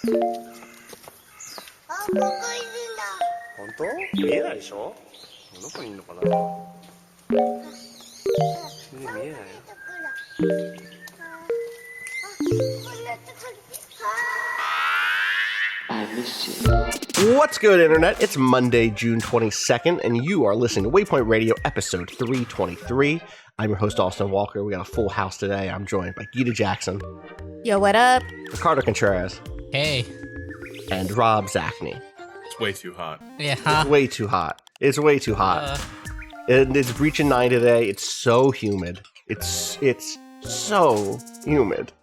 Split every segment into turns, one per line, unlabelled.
本当？見えないでしょ？どこにいるのかな？見えないよ。What's good, Internet? It's Monday, June 22nd, and you are listening to Waypoint Radio, episode 323. I'm your host, Austin Walker. We got a full house today. I'm joined by Gita Jackson.
Yo, what up?
Ricardo Contreras.
Hey.
And Rob Zachney.
It's way too hot.
Yeah.
It's way too hot. It's way too hot. And it's breaching 9 today. It's so humid. It's so humid.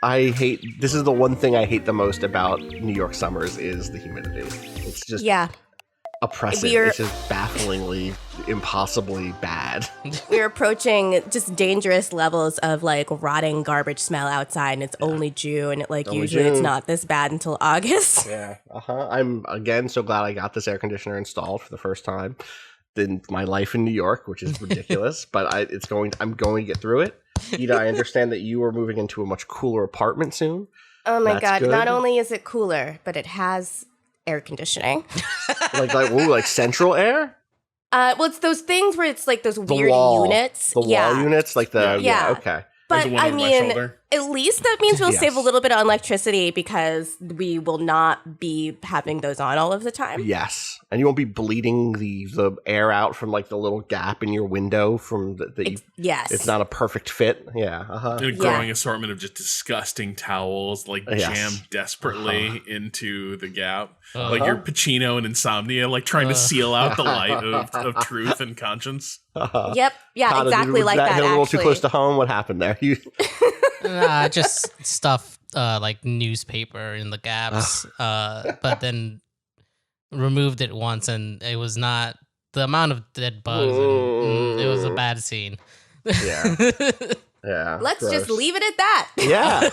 This is the one thing I hate the most about New York summers is the humidity. It's just oppressive. It's just bafflingly, impossibly bad.
We're approaching just dangerous levels of like rotting garbage smell outside, and it's only June. Like
only
usually
June.
It's not this bad until August.
Yeah. I'm again so glad I got this air conditioner installed for the first time in my life in New York, which is ridiculous, but I'm going to get through it. Gita, I understand that you are moving into a much cooler apartment soon.
Oh my
That's
god!
good.
Not only is it cooler, but it has air conditioning.
like central air?
Well, it's those things where it's like those weird
wall.
units.
The wall units, like the okay.
But
There's one
I
over my
mean,
shoulder.
at least that means we'll
Yes.
save a little bit on electricity because we will not be having those on all of the time.
Yes, and you won't be bleeding the air out from like the little gap in your window from
Yes.
It's not a perfect fit. Yeah.
And a growing assortment of just disgusting towels, like
Yes.
jammed desperately into the gap. Like you're Pacino in Insomnia, like trying to seal out the light of truth and conscience.
Yep. Yeah,
Cado,
exactly like that,
hit a little
actually.
too close to home. What happened there?
Just stuff like newspaper in the gaps, but then removed it once, and it was not the amount of dead bugs. And, it was a bad scene.
Yeah. Yeah.
Let's
gross.
just leave it at that.
Yeah.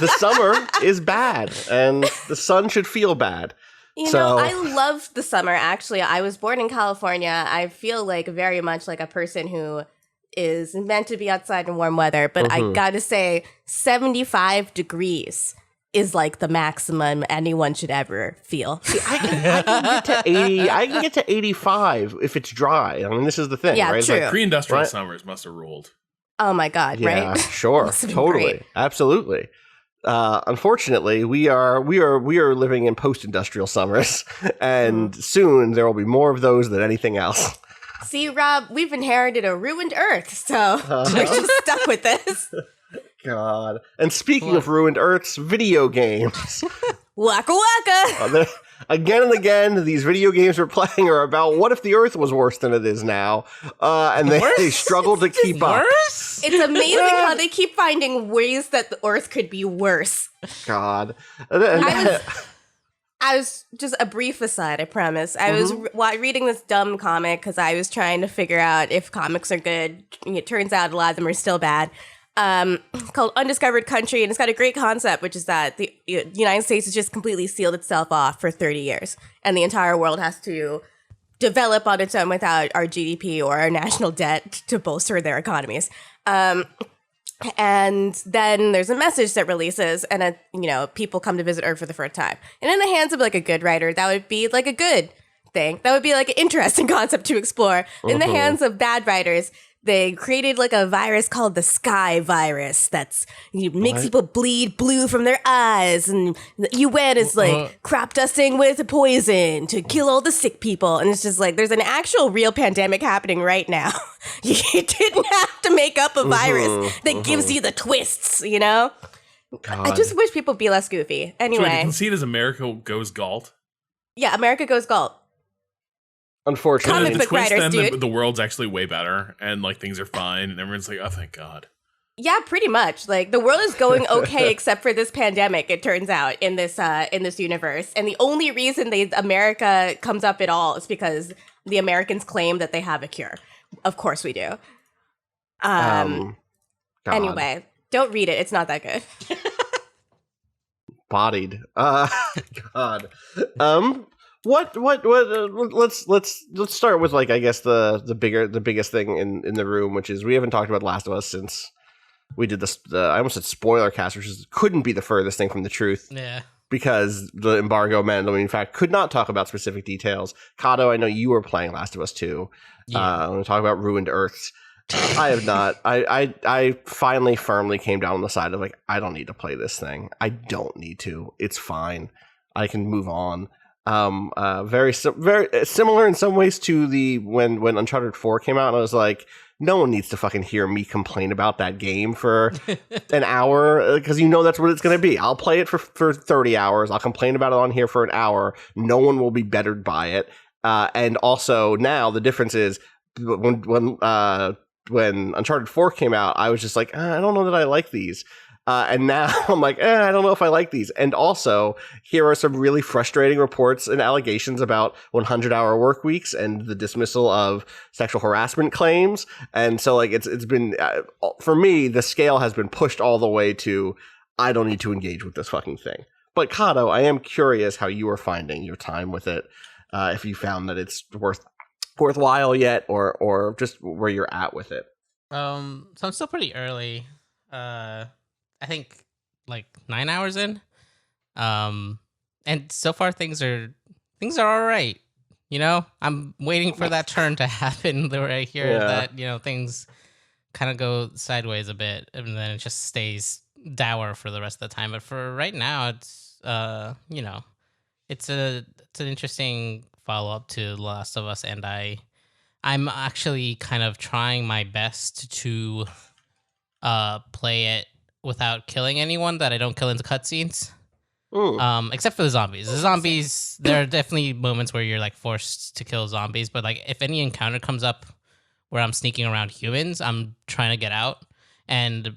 The summer is bad, and the sun should feel bad.
You know, I love the summer, actually. I was born in California. I feel like very much like a person who is meant to be outside in warm weather. But I gotta say, 75 degrees is like the maximum anyone should ever feel.
See, I can get to 80. I can get to 85 if it's dry. I mean, this is the thing,
Yeah,
right? It's
true.
like,
Pre-industrial
Right.
summers must have ruled.
Oh my God,
yeah,
right?
sure,
Must have been
totally,
great.
absolutely. Unfortunately, we are living in post-industrial summers, and soon there will be more of those than anything else.
See, Rob, we've inherited a ruined Earth, so we're just stuck with this.
God. And speaking of ruined Earths, video games.
Waka waka!
Again and again, these video games we're playing are about what if the Earth was worse than it is now, and they struggle to keep up.
It's amazing how they keep finding ways that the Earth could be worse.
God.
I was just a brief aside, I promise. I was reading this dumb comic because I was trying to figure out if comics are good. It turns out a lot of them are still bad. It's called Undiscovered Country, and it's got a great concept, which is that the United States has just completely sealed itself off for 30 years, and the entire world has to develop on its own without our GDP or our national debt to bolster their economies. And then there's a message that releases, and people come to visit Earth for the first time. And in the hands of like a good writer, that would be like a good thing. That would be like an interesting concept to explore. In the hands of bad writers, they created like a virus called the Sky Virus that's makes people bleed blue from their eyes, and the UN is like crop dusting with poison to kill all the sick people, and it's just like there's an actual real pandemic happening right now. You didn't have to make up a virus that gives you the twists, you know?
God.
I just wish people be less goofy.
So
Anyway,
you can see it as America goes galt.
yeah, America goes galt.
Unfortunately.
Comic
The
book
twist
writers,
then
dude.
the world's actually way better, and like things are fine, and everyone's like, oh, thank God.
Yeah, pretty much. Like the world is going okay except for this pandemic, it turns out, in this universe. And the only reason America comes up at all is because the Americans claim that they have a cure. Of course we do.
God.
Anyway, don't read it. It's not that good.
Bodied. God. Let's start with like I guess the biggest thing in the room, which is we haven't talked about Last of Us since we did this. I almost said spoiler cast, which couldn't be the furthest thing from the truth.
Yeah.
because the embargo meant that we, in fact, could not talk about specific details. Cado, I know you were playing Last of Us 2.
Yeah.
I'm going to talk about Ruined Earths. I have not. I finally firmly came down on the side of like, I don't need to play this thing. I don't need to. It's fine. I can move on. Very similar in some ways to the when Uncharted 4 came out, and I was like, no one needs to fucking hear me complain about that game for an hour, because you know that's what it's going to be. I'll play it for 30 hours. I'll complain about it on here for an hour. No one will be bettered by it. And also now the difference is when Uncharted 4 came out, I was just like, I don't know that I like these. And now I'm like, I don't know if I like these. And also, here are some really frustrating reports and allegations about 100-hour work weeks and the dismissal of sexual harassment claims. And so, like, it's been, for me, the scale has been pushed all the way to, I don't need to engage with this fucking thing. But Cado, I am curious how you are finding your time with it. If you found that it's worthwhile yet, or just where you're at with it.
So I'm still pretty early. I think like 9 hours in. And so far things are all right. You know, I'm waiting for that turn to happen where I hear that, you know, things kind of go sideways a bit, and then it just stays dour for the rest of the time. But for right now, it's you know, it's an interesting follow up to The Last of Us, and I'm actually kind of trying my best to play it without killing anyone that I don't kill into cutscenes. Except for the zombies. The zombies, there are definitely moments where you're like forced to kill zombies, but like if any encounter comes up where I'm sneaking around humans, I'm trying to get out. And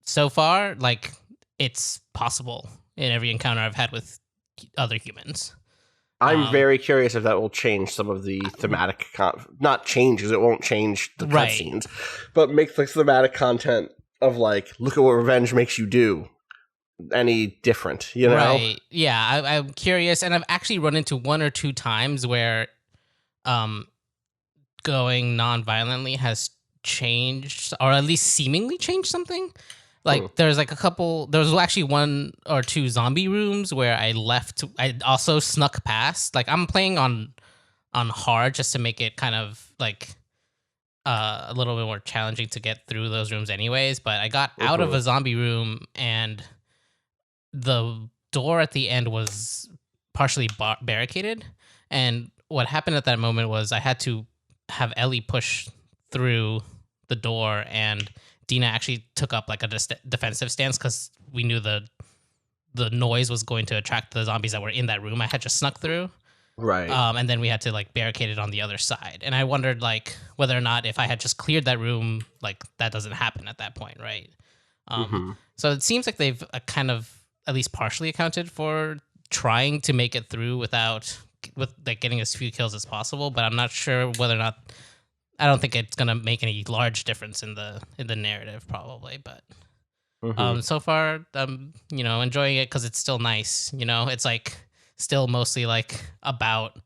so far, like, it's possible in every encounter I've had with other humans.
I'm very curious if that will change some of the thematic not change, because it won't change the cutscenes, but make the thematic content of like, look at what revenge makes you do any different, you know?
Right. Yeah, I'm curious, and I've actually run into one or two times where going non-violently has changed, or at least seemingly changed something. Like there's like there was actually one or two zombie rooms where I also snuck past. Like I'm playing on hard just to make it kind of like a little bit more challenging to get through those rooms anyways. But I got out of a zombie room, and the door at the end was partially barricaded. And what happened at that moment was I had to have Ellie push through the door, and Dina actually took up like a defensive stance because we knew the noise was going to attract the zombies that were in that room I had just snuck through.
Right.
And then we had to like barricade it on the other side. And I wondered like whether or not if I had just cleared that room, like that doesn't happen at that point, right? So it seems like they've kind of at least partially accounted for trying to make it through with like getting as few kills as possible. But I'm not sure whether or not. I don't think it's gonna make any large difference in the narrative, probably. But so far, I'm enjoying it because it's still nice. You know, it's like still mostly like about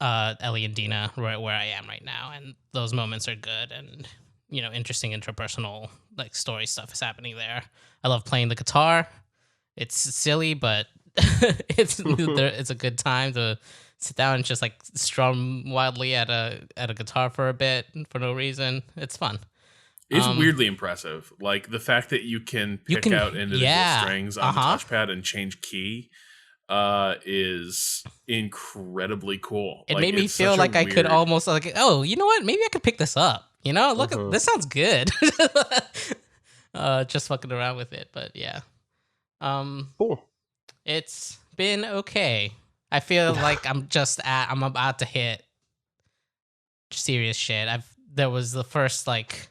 Ellie and Dina right where I am right now, and those moments are good, and interesting interpersonal like story stuff is happening there. I love playing the guitar. It's silly, but it's a good time to sit down and just like strum wildly at a guitar for a bit for no reason. It's fun.
It's weirdly impressive. Like the fact that you can pick out individual strings on the touchpad and change key is incredibly cool.
It made me feel like I could almost like, oh, you know what? Maybe I could pick this up. You know, look at this, sounds good. Just fucking around with it, but yeah.
Cool.
It's been okay. I feel like I'm about to hit serious shit. There was the first like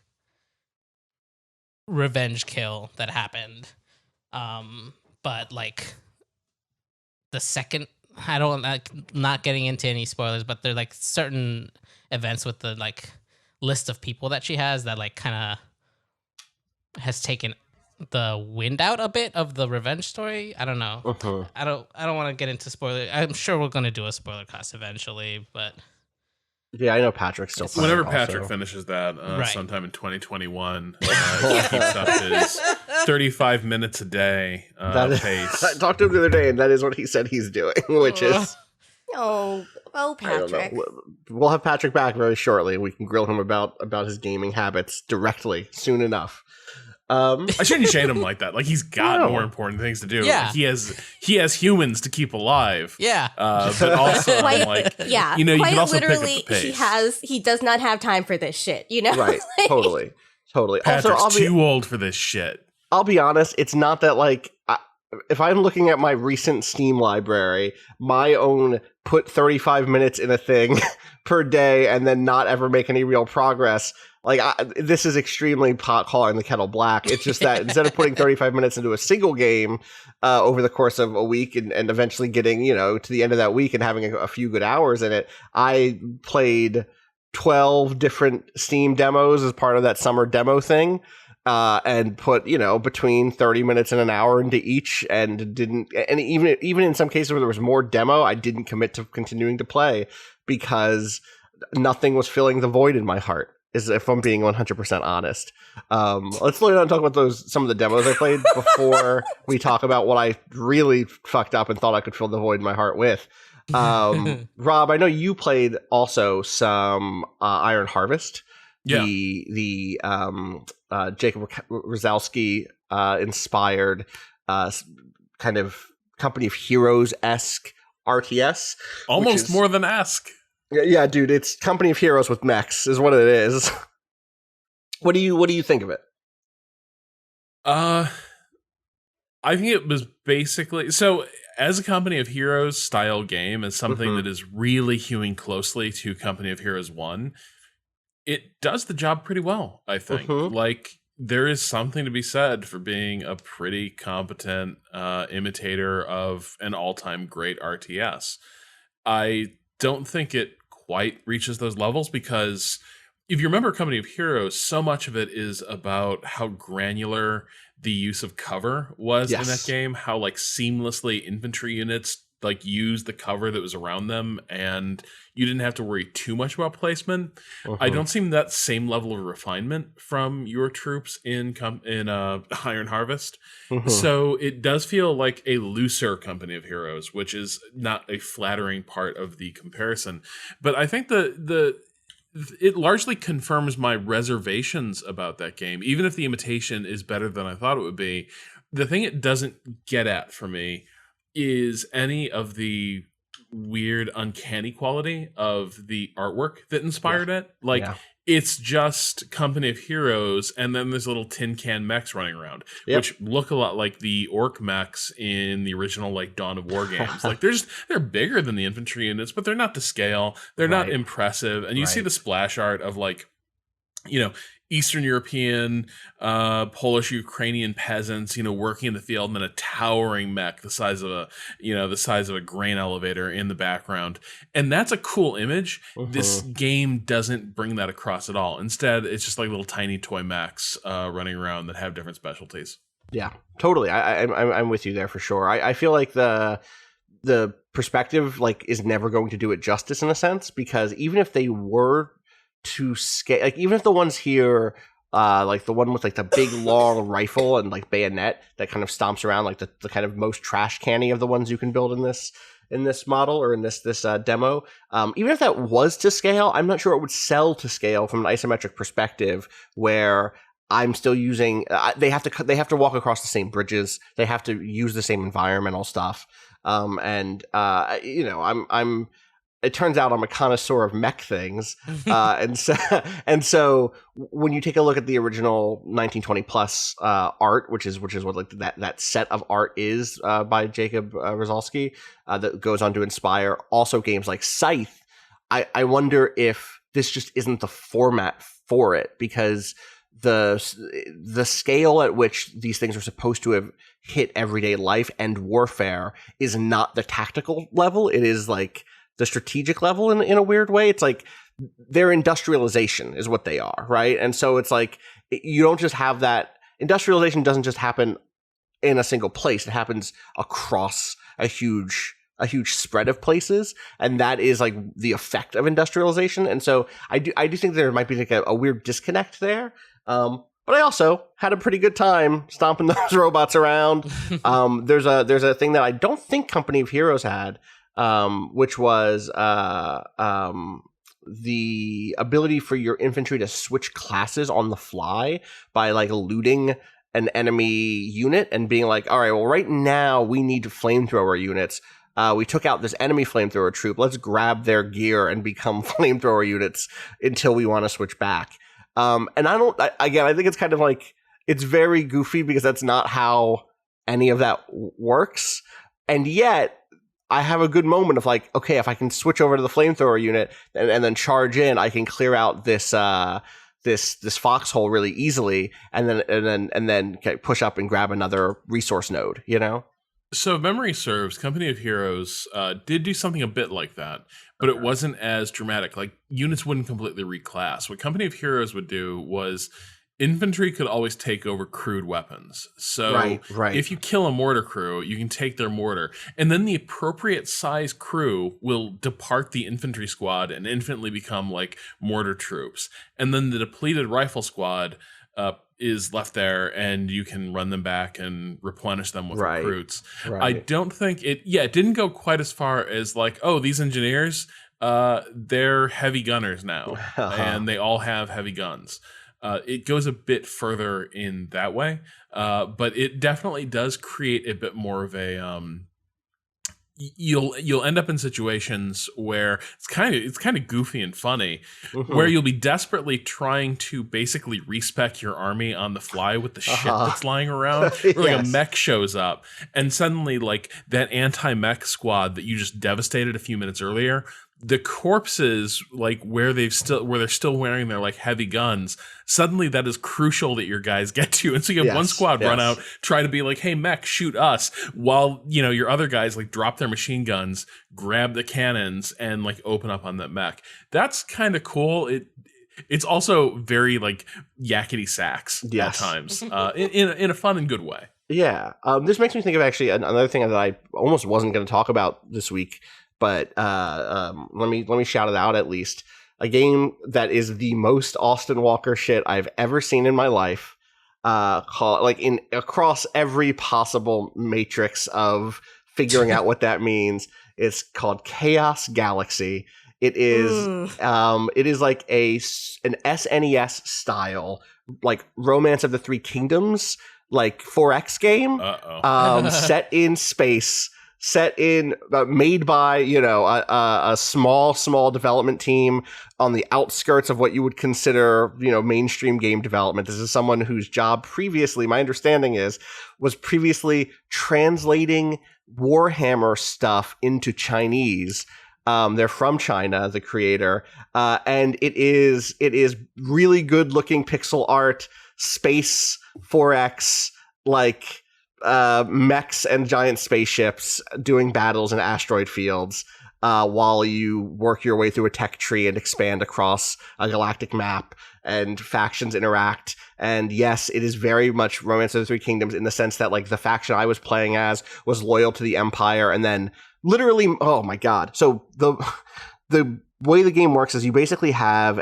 revenge kill that happened. But like the second, I don't not getting into any spoilers, but there are like certain events with the like list of people that she has that like kind of has taken the wind out a bit of the revenge story. I don't know. I don't want to get into spoiler. I'm sure we're going to do a spoiler cast eventually, but
Yeah, I know Patrick's still playing.
Whenever Patrick finishes that, sometime in 2021, he keeps up his 35 minutes a day pace.
I talked to him the other day, and that is what he said he's doing, which is...
Oh, Patrick.
We'll have Patrick back very shortly. We can grill him about his gaming habits directly soon enough.
I shouldn't shade him like that. Like, he's got more important things to do.
Yeah.
Like, he has humans to keep alive.
Yeah.
But also,
Quite,
like,
yeah,
you know, you
quite
can also
literally,
pick up the pace.
he does not have time for this shit, you know?
Right, totally.
Patrick's
Also,
too old for this shit.
I'll be honest, it's not that, like, if I'm looking at my recent Steam library, my own put 35 minutes in a thing per day and then not ever make any real progress, like, this is extremely pot calling the kettle black. It's just that instead of putting 35 minutes into a single game over the course of a week and eventually getting, you know, to the end of that week and having a few good hours in it, I played 12 different Steam demos as part of that summer demo thing. And put, you know, between 30 minutes and an hour into each, and even in some cases where there was more demo, I didn't commit to continuing to play because nothing was filling the void in my heart, is if I'm being 100% honest. Let's slow down and talk about some of the demos I played before we talk about what I really fucked up and thought I could fill the void in my heart with. Rob, I know you played also some Iron Harvest.
Yeah.
The Jacob Rosalski inspired kind of Company of Heroes-esque RTS.
Almost more than esque.
Yeah, dude, it's Company of Heroes with mechs is what it is. What do you think of it?
I think it was basically, so as a Company of Heroes style game, is something that is really hewing closely to Company of Heroes 1. It does the job pretty well, I think. Like, there is something to be said for being a pretty competent imitator of an all-time great RTS. I don't think it quite reaches those levels because if you remember Company of Heroes, so much of it is about how granular the use of cover was in that game, how like seamlessly infantry units like use the cover that was around them, and you didn't have to worry too much about placement. I don't see that same level of refinement from your troops in Iron Harvest. So it does feel like a looser Company of Heroes, which is not a flattering part of the comparison. But I think it largely confirms my reservations about that game. Even if the imitation is better than I thought it would be, the thing it doesn't get at for me is any of the weird uncanny quality of the artwork that inspired it. Like, it's just Company of Heroes, and then there's little tin can mechs running around, which look a lot like the orc mechs in the original like Dawn of War games. Like, they're bigger than the infantry units, but they're not to scale. They're not impressive. And you see the splash art of like, you know, Eastern European, Polish, Ukrainian peasants, you know, working in the field, and then a towering mech the size of a grain elevator in the background. And that's a cool image. This game doesn't bring that across at all. Instead, it's just like little tiny toy mechs running around that have different specialties.
Yeah, totally. I'm with you there for sure. I feel like the perspective like is never going to do it justice in a sense, because even if they were to scale, like even if the ones here, like the one with like the big long rifle and like bayonet that kind of stomps around, like the kind of most trash canny of the ones you can build in this model or in this demo, even if that was to scale, I'm not sure it would sell to scale from an isometric perspective where I'm still using. They have to walk across the same bridges. They have to use the same environmental stuff. You know, I'm. It turns out I'm a connoisseur of mech things, and so when you take a look at the original 1920 plus art, which is what like that set of art is by Jacob Rosalski, that goes on to inspire also games like Scythe. I wonder if this just isn't the format for it, because the scale at which these things are supposed to have hit everyday life and warfare is not the tactical level. It is like the strategic level in a weird way. It's like their industrialization is what they are, right? And so it's like you don't just have that. Industrialization doesn't just happen in a single place. It happens across a huge a huge spread of places, and that is like the effect of industrialization. And so I do think there might be like a weird disconnect there. But I also had a pretty good time stomping those robots around. There's a thing that I don't think Company of Heroes had, which was the ability for your infantry to switch classes on the fly by like looting an enemy unit and being like, all right, well, right now we need flamethrower units. We took out this enemy flamethrower troop. Let's grab their gear and become flamethrower units until we want to switch back. And I think it's kind of like, it's very goofy because that's not how any of that works. And yet I have a good moment of like, okay, if I can switch over to the flamethrower unit and then charge in, I can clear out this foxhole really easily, and then push up and grab another resource node, you know?
So if memory serves, Company of Heroes did do something a bit like that, but it wasn't as dramatic. Like, units wouldn't completely reclass. What Company of Heroes would do was infantry could always take over crewed weapons. So
right.
if you kill a mortar crew, you can take their mortar, and then the appropriate size crew will depart the infantry squad and infinitely become like mortar troops. And then the depleted rifle squad is left there, and you can run them back and replenish them with recruits.
Right.
I don't think it didn't go quite as far as like, oh, these engineers, they're heavy gunners now, and they all have heavy guns. It goes a bit further in that way, but it definitely does create a bit more of a you'll end up in situations where it's kind of goofy and funny, where you'll be desperately trying to basically respec your army on the fly with the shit that's lying around. Where like a mech shows up, and suddenly like that anti-mech squad that you just devastated a few minutes earlier, the corpses, like where they're still wearing their like heavy guns, suddenly that is crucial that your guys get to. And so you have one squad run out, try to be like, hey, mech, shoot us, while, you know, your other guys like drop their machine guns, grab the cannons, and like open up on that mech. That's kind of cool. It's also very like yakety sax at times, in a fun and good way.
Yeah. This makes me think of actually another thing that I almost wasn't going to talk about this week, but let me shout it out at least. A game that is the most Austin Walker shit I've ever seen in my life, called like across every possible matrix of figuring out what that means. It's called Chaos Galaxy. It is like an SNES style like Romance of the Three Kingdoms like 4X game, set in space. Made by, you know, a small development team on the outskirts of what you would consider, you know, mainstream game development. This is someone whose job previously, my understanding was previously translating Warhammer stuff into Chinese. They're from China, the creator, and it is really good looking pixel art, space 4X, like mechs and giant spaceships doing battles in asteroid fields, while you work your way through a tech tree and expand across a galactic map and factions interact. And yes, it is very much Romance of the Three Kingdoms in the sense that like the faction I was playing as was loyal to the Empire, and then literally, oh my god. So the way the game works is you basically have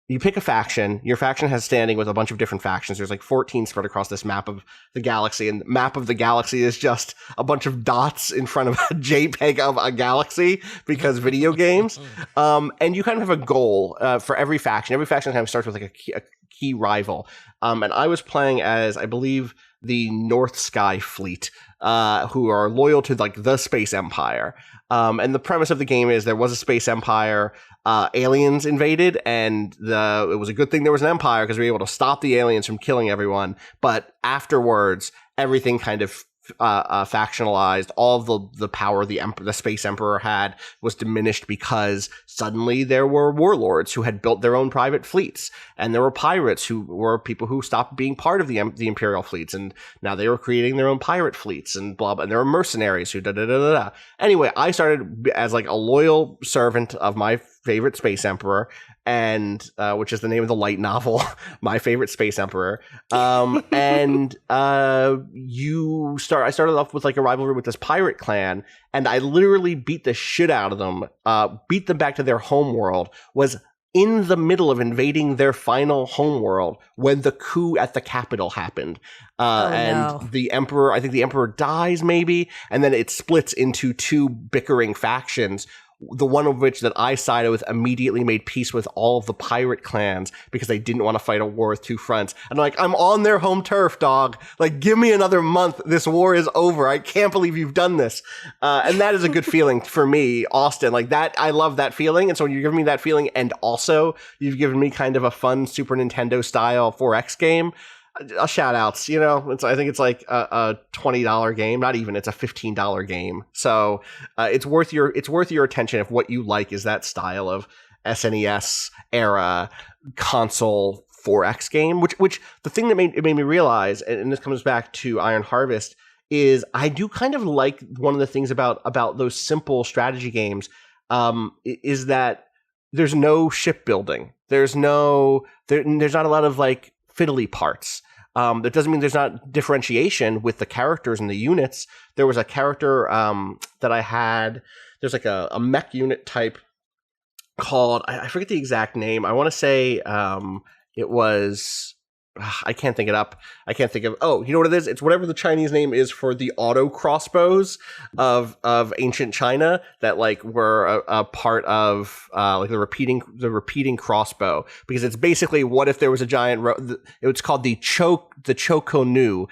you pick a faction. Your faction has standing with a bunch of different factions. There's like 14 spread across this map of the galaxy, and the map of the galaxy is just a bunch of dots in front of a JPEG of a galaxy because video games. And you kind of have a goal for every faction. Every faction kind of starts with like a key rival. And I was playing as, I believe, the North Sky Fleet, who are loyal to like the Space Empire. And the premise of the game is there was a Space Empire. Aliens invaded, and it was a good thing there was an empire because we were able to stop the aliens from killing everyone. But afterwards, everything kind of factionalized. All of the power the Space Emperor had was diminished because suddenly there were warlords who had built their own private fleets, and there were pirates who were people who stopped being part of the imperial fleets, and now they were creating their own pirate fleets and blah blah. And there were mercenaries who da da da da da. Anyway, I started as like a loyal servant of my favorite space emperor, and which is the name of the light novel, My Favorite Space Emperor. And I started off with like a rivalry with this pirate clan, and I literally beat the shit out of them, beat them back to their home world, was in the middle of invading their final homeworld when the coup at the Capitol happened. The emperor, I think the emperor dies maybe, and then it splits into two bickering factions. The one of which that I sided with immediately made peace with all of the pirate clans because they didn't want to fight a war with two fronts. And like, I'm on their home turf, dog. Like, give me another month. This war is over. I can't believe you've done this. And that is a good feeling for me, Austin. Like that, I love that feeling. And so when you're giving me that feeling, and also you've given me kind of a fun Super Nintendo style 4X game, shout outs, you know, I think it's like a $20 game, not even, it's a $15 game. So it's worth your attention if what you like is that style of SNES era console 4X game, which the thing that made me realize, and this comes back to Iron Harvest, is I do kind of like one of the things about those simple strategy games, is that there's no shipbuilding. There's not a lot of like fiddly parts. That doesn't mean there's not differentiation with the characters and the units. There was a character that I had. There's like a mech unit type called, I forget the exact name. I want to say it was, I can't think it up. I can't think of, oh, you know what it is? It's whatever the Chinese name is for the auto crossbows of ancient China that like were a part of like the repeating crossbow, because it's basically, what if there was a giant, it's called the Chokonu,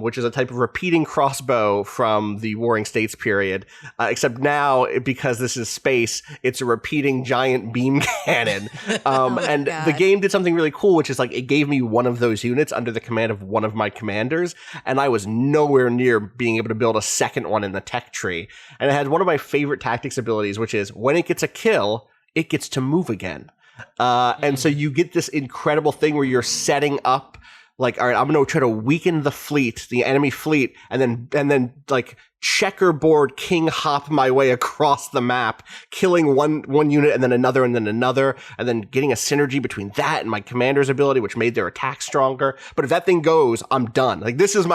which is a type of repeating crossbow from the Warring States period, except now, because this is space, it's a repeating giant beam cannon. And
God.
The game did something really cool, which is like, it gave me one of those units under the command of one of my commanders, and I was nowhere near being able to build a second one in the tech tree. And it had one of my favorite tactics abilities, which is when it gets a kill, it gets to move again. And so you get this incredible thing where you're setting up like, all right, I'm going to try to weaken the enemy fleet, and then like checkerboard king hop my way across the map, killing one unit and then another, and then getting a synergy between that and my commander's ability, which made their attack stronger. But if that thing goes, I'm done. Like, this is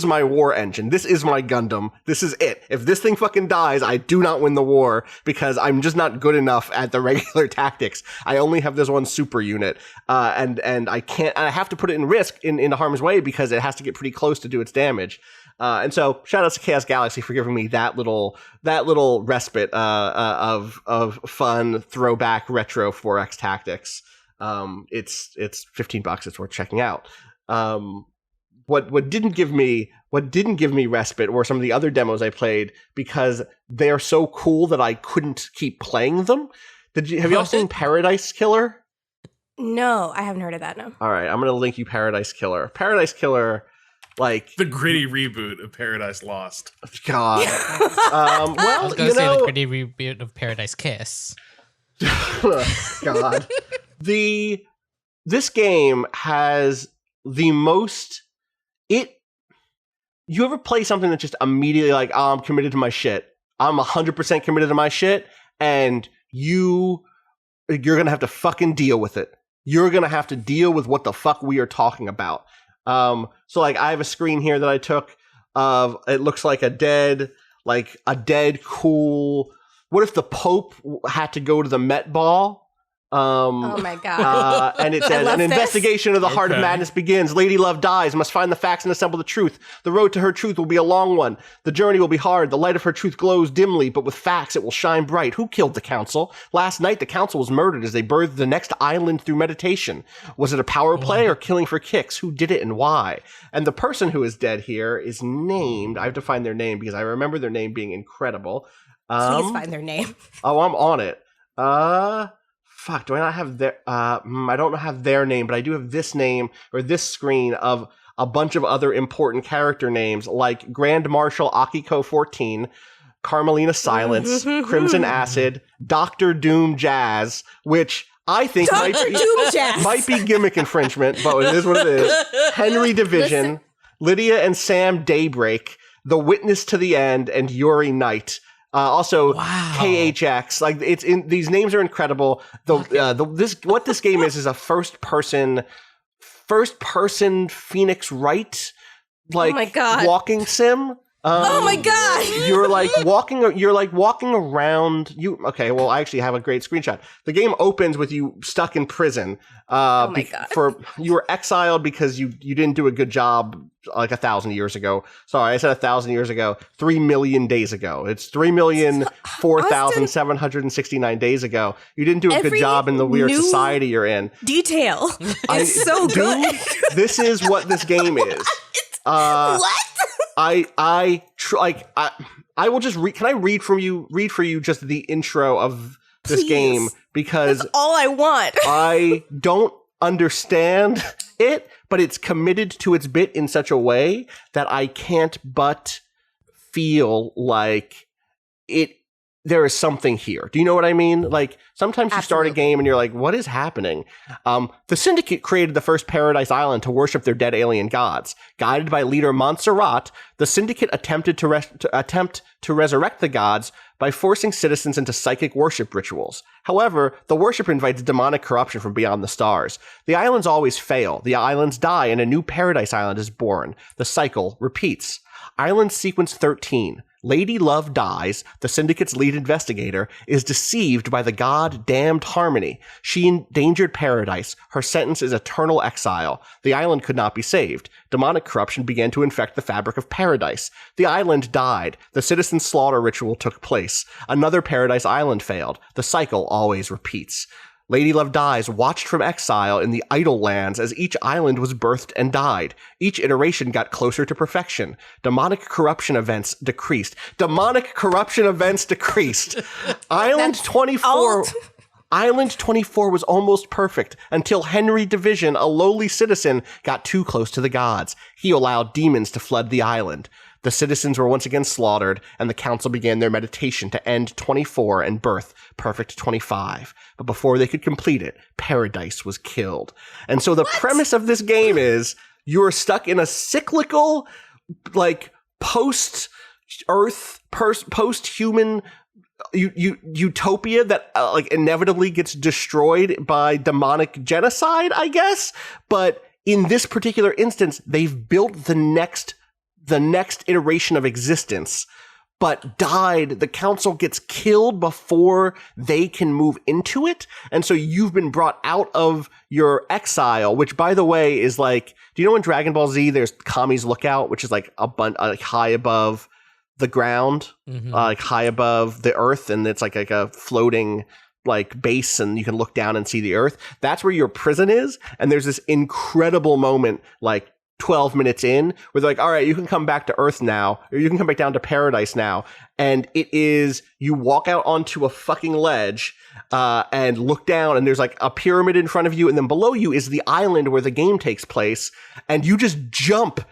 my war engine. This is my Gundam. This is it. If this thing fucking dies, I do not win the war, because I'm just not good enough at the regular tactics. I only have this one super unit. And I have to put it in risk in harm's way, because it has to get pretty close to do its damage. And so shout out to Chaos Galaxy for giving me that little respite of fun throwback retro 4X tactics. It's $15. It's worth checking out. What didn't give me respite were some of the other demos I played, because they are so cool that I couldn't keep playing them. Have you all seen Paradise Killer?
No, I haven't heard of that, no.
All right, I'm going to link you Paradise Killer. Paradise Killer, like...
the gritty reboot of Paradise Lost.
God.
I
Well,
was going to say the gritty reboot of Paradise Kiss.
God. This game has the most... You ever play something that's just immediately like, oh, I'm committed to my shit. I'm 100% committed to my shit, and you're going to have to fucking deal with it. You're going to have to deal with what the fuck we are talking about. So like, I have a screen here that I took of, it looks like a dead cool, what if the Pope had to go to the Met Ball?
Oh my God.
And it says, an investigation of the heart of madness begins. Lady Love dies, must find the facts and assemble the truth. The road to her truth will be a long one. The journey will be hard. The light of her truth glows dimly, but with facts it will shine bright. Who killed the council? Last night the council was murdered as they birthed the next island through meditation. Was it a power play or killing for kicks? Who did it and why? And the person who is dead here is named, I have to find their name because I remember their name being incredible.
Please find their name.
Oh, I'm on it. Fuck, do I not have their, I don't have their name, but I do have this name, or this screen of a bunch of other important character names, like Grand Marshal Akiko 14, Carmelina Silence, Crimson Acid, Dr. Doom Jazz, which I think might be gimmick infringement, but it is what it is. Henry Division,
Listen.
Lydia and Sam Daybreak, The Witness to the End, and Yuri Knight. Also,
Wow.
KHX. Like these names are incredible. What this game is a first person Phoenix Wright, like
Oh my God.
walking sim.
Oh my God!
You're like walking around. Okay? Well, I actually have a great screenshot. The game opens with you stuck in prison.
Oh my God!
You were exiled because you didn't do a good job like 1,000 years ago. Sorry, I said 1,000 years ago. 3 million days ago. It's 3,004,769 days ago. You didn't do a good job in the weird society you're in.
Detail. It's so good.
Dude, this is what this game is.
What?
I will just read. Can I read for you just the intro of this
Please.
game, because
That's all I want.
I don't understand it, but it's committed to its bit in such a way that I can't but feel like there is something here. Do you know what I mean? Like, sometimes you start a game and you're like, what is happening? The Syndicate created the first Paradise Island to worship their dead alien gods. Guided by leader Montserrat, the Syndicate attempted to resurrect the gods by forcing citizens into psychic worship rituals. However, the worship invites demonic corruption from beyond the stars. The islands always fail. The islands die and a new Paradise Island is born. The cycle repeats. Island Sequence 13. Lady Love dies. The Syndicate's lead investigator is deceived by the god-damned Harmony. She endangered paradise. Her sentence is eternal exile. The island could not be saved. Demonic corruption began to infect the fabric of paradise. The island died. The citizen slaughter ritual took place. Another Paradise Island failed. The cycle always repeats. Lady Love dies, watched from exile in the idle lands as each island was birthed and died. Each iteration got closer to perfection. Demonic corruption events decreased. Island 24... Island 24 was almost perfect until Henry Division, a lowly citizen, got too close to the gods. He allowed demons to flood the island. The citizens were once again slaughtered, and the council began their meditation to end 24 and birth Perfect 25. But before they could complete it, Paradise was killed. And so the premise of this game is you're stuck in a cyclical, like, post-Earth, post-human utopia that like inevitably gets destroyed by demonic genocide, I guess. But in this particular instance, they've built the next iteration of existence, but died. The council gets killed before they can move into it. And so you've been brought out of your exile, which, by the way, is like, do you know in Dragon Ball Z, there's Kami's Lookout, which is like like high above the ground, like high above the earth. And it's like a floating like base, and you can look down and see the earth. That's where your prison is. And there's this incredible moment, like 12 minutes in, where they're like, all right, you can come back to Earth now, or you can come back down to Paradise now. And it is, you walk out onto a fucking ledge and look down, and there's like a pyramid in front of you, and then below you is the island where the game takes place, and you just jump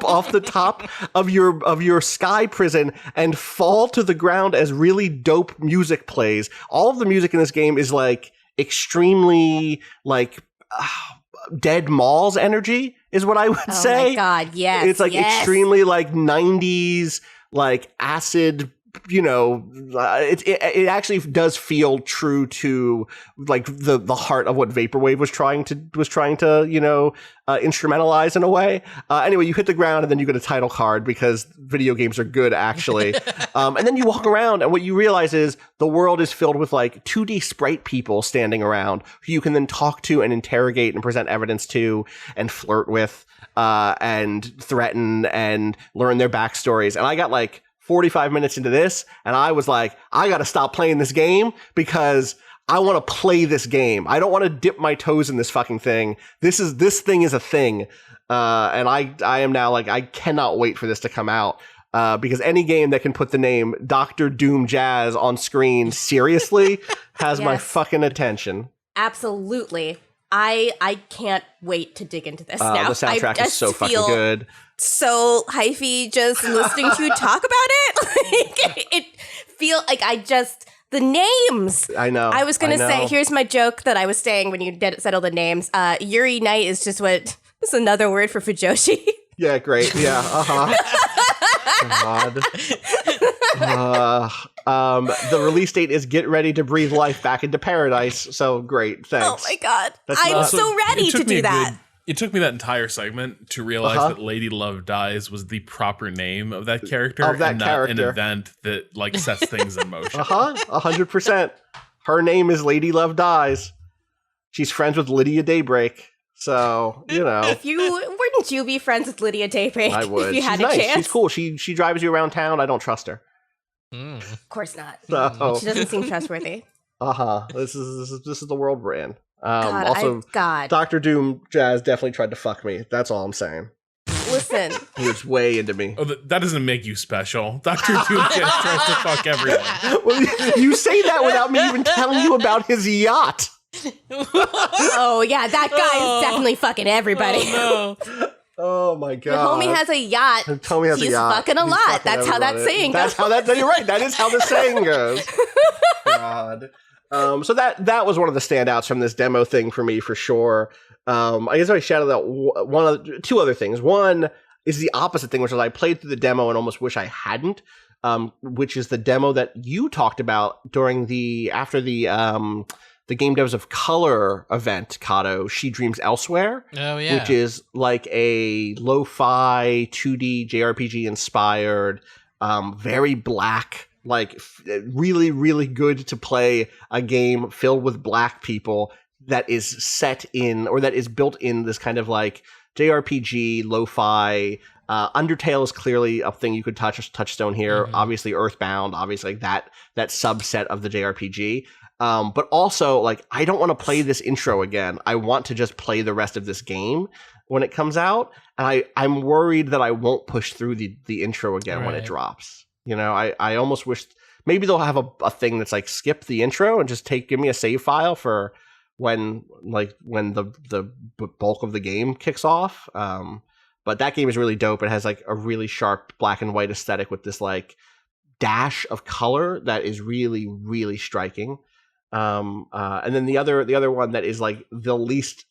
off the top of your sky prison and fall to the ground as really dope music plays. All of the music in this game is like extremely like Dead Malls energy is what I would say.
Oh my God, yes.
It's like extremely like 90s, like acid, you know, it actually does feel true to like the heart of what Vaporwave was trying to, you know, instrumentalize in a way. Anyway, you hit the ground and then you get a title card because video games are good, actually. And then you walk around and what you realize is the world is filled with like 2D sprite people standing around who you can then talk to and interrogate and present evidence to and flirt with and threaten and learn their backstories. And I got like 45 minutes into this, and I was like, I gotta stop playing this game because I want to play this game. I don't want to dip my toes in this fucking thing. This thing is a thing. And I am now like, I cannot wait for this to come out. Because any game that can put the name Dr. Doom Jazz on screen seriously has my fucking attention.
Absolutely. I can't wait to dig into this now.
The soundtrack is so fucking good.
So hyphy just listening to you talk about it. Like, it feel like the names.
I know.
I was going to say, here's my joke that I was saying when you settle the names. Yuri Knight is just it's another word for Fujoshi.
Yeah, great. Yeah, God. The release date is get ready to breathe life back into paradise. So great, thanks.
Oh my god.
That's
I'm
not-
so ready to do that.
It took me that entire segment to realize that Lady Love Dies was the proper name of that character,
Of that
and not
character.
an event that like sets things in motion.
100%. Her name is Lady Love Dies. She's friends with Lydia Daybreak. So, you know.
Wouldn't you be friends with Lydia Daybreak
I would.
if you had
She's
a
nice.
chance?
She's cool. She drives you around town. I don't trust her.
Of course not.
So,
She doesn't seem trustworthy.
This is the world we're in.
God,
Also,
God.
Dr. Doom Jazz definitely tried to fuck me. That's all I'm saying.
Listen.
He was way into me.
Oh, that doesn't make you special. Dr. Doom just tries to fuck everyone.
Well, you say that without me even telling you about his yacht.
Oh yeah, that guy is definitely fucking everybody.
Oh, no.
Oh my
Your
god.
homie has a yacht.
Homie has a
He's
yacht.
fucking a
He's
lot.
fucking
That's how that
everybody.
saying
That's
goes.
how that. You're right. That is how the saying goes. God. So that was one of the standouts from this demo thing for me for sure. I guess I shouted out two other things. One is the opposite thing, which is I played through the demo and almost wish I hadn't. Which is the demo that you talked about after the Game Devs of Color event, Cado, She Dreams Elsewhere.
Oh, yeah.
Which is like a lo-fi 2D JRPG inspired, very black, like really, really good to play a game filled with black people that is set in, or that is built in this kind of like JRPG, lo-fi. Undertale is clearly a thing you could touchstone here.
Mm-hmm.
Obviously Earthbound, obviously like that subset of the JRPG. But also, like, I don't want to play this intro again. I want to just play the rest of this game when it comes out. And I'm worried that I won't push through the intro again when it drops. You know, I almost wish maybe they'll have a thing that's like skip the intro and just give me a save file for when the bulk of the game kicks off. But that game is really dope. It has like a really sharp black and white aesthetic with this like dash of color that is really, really striking. And then the other one that is like the least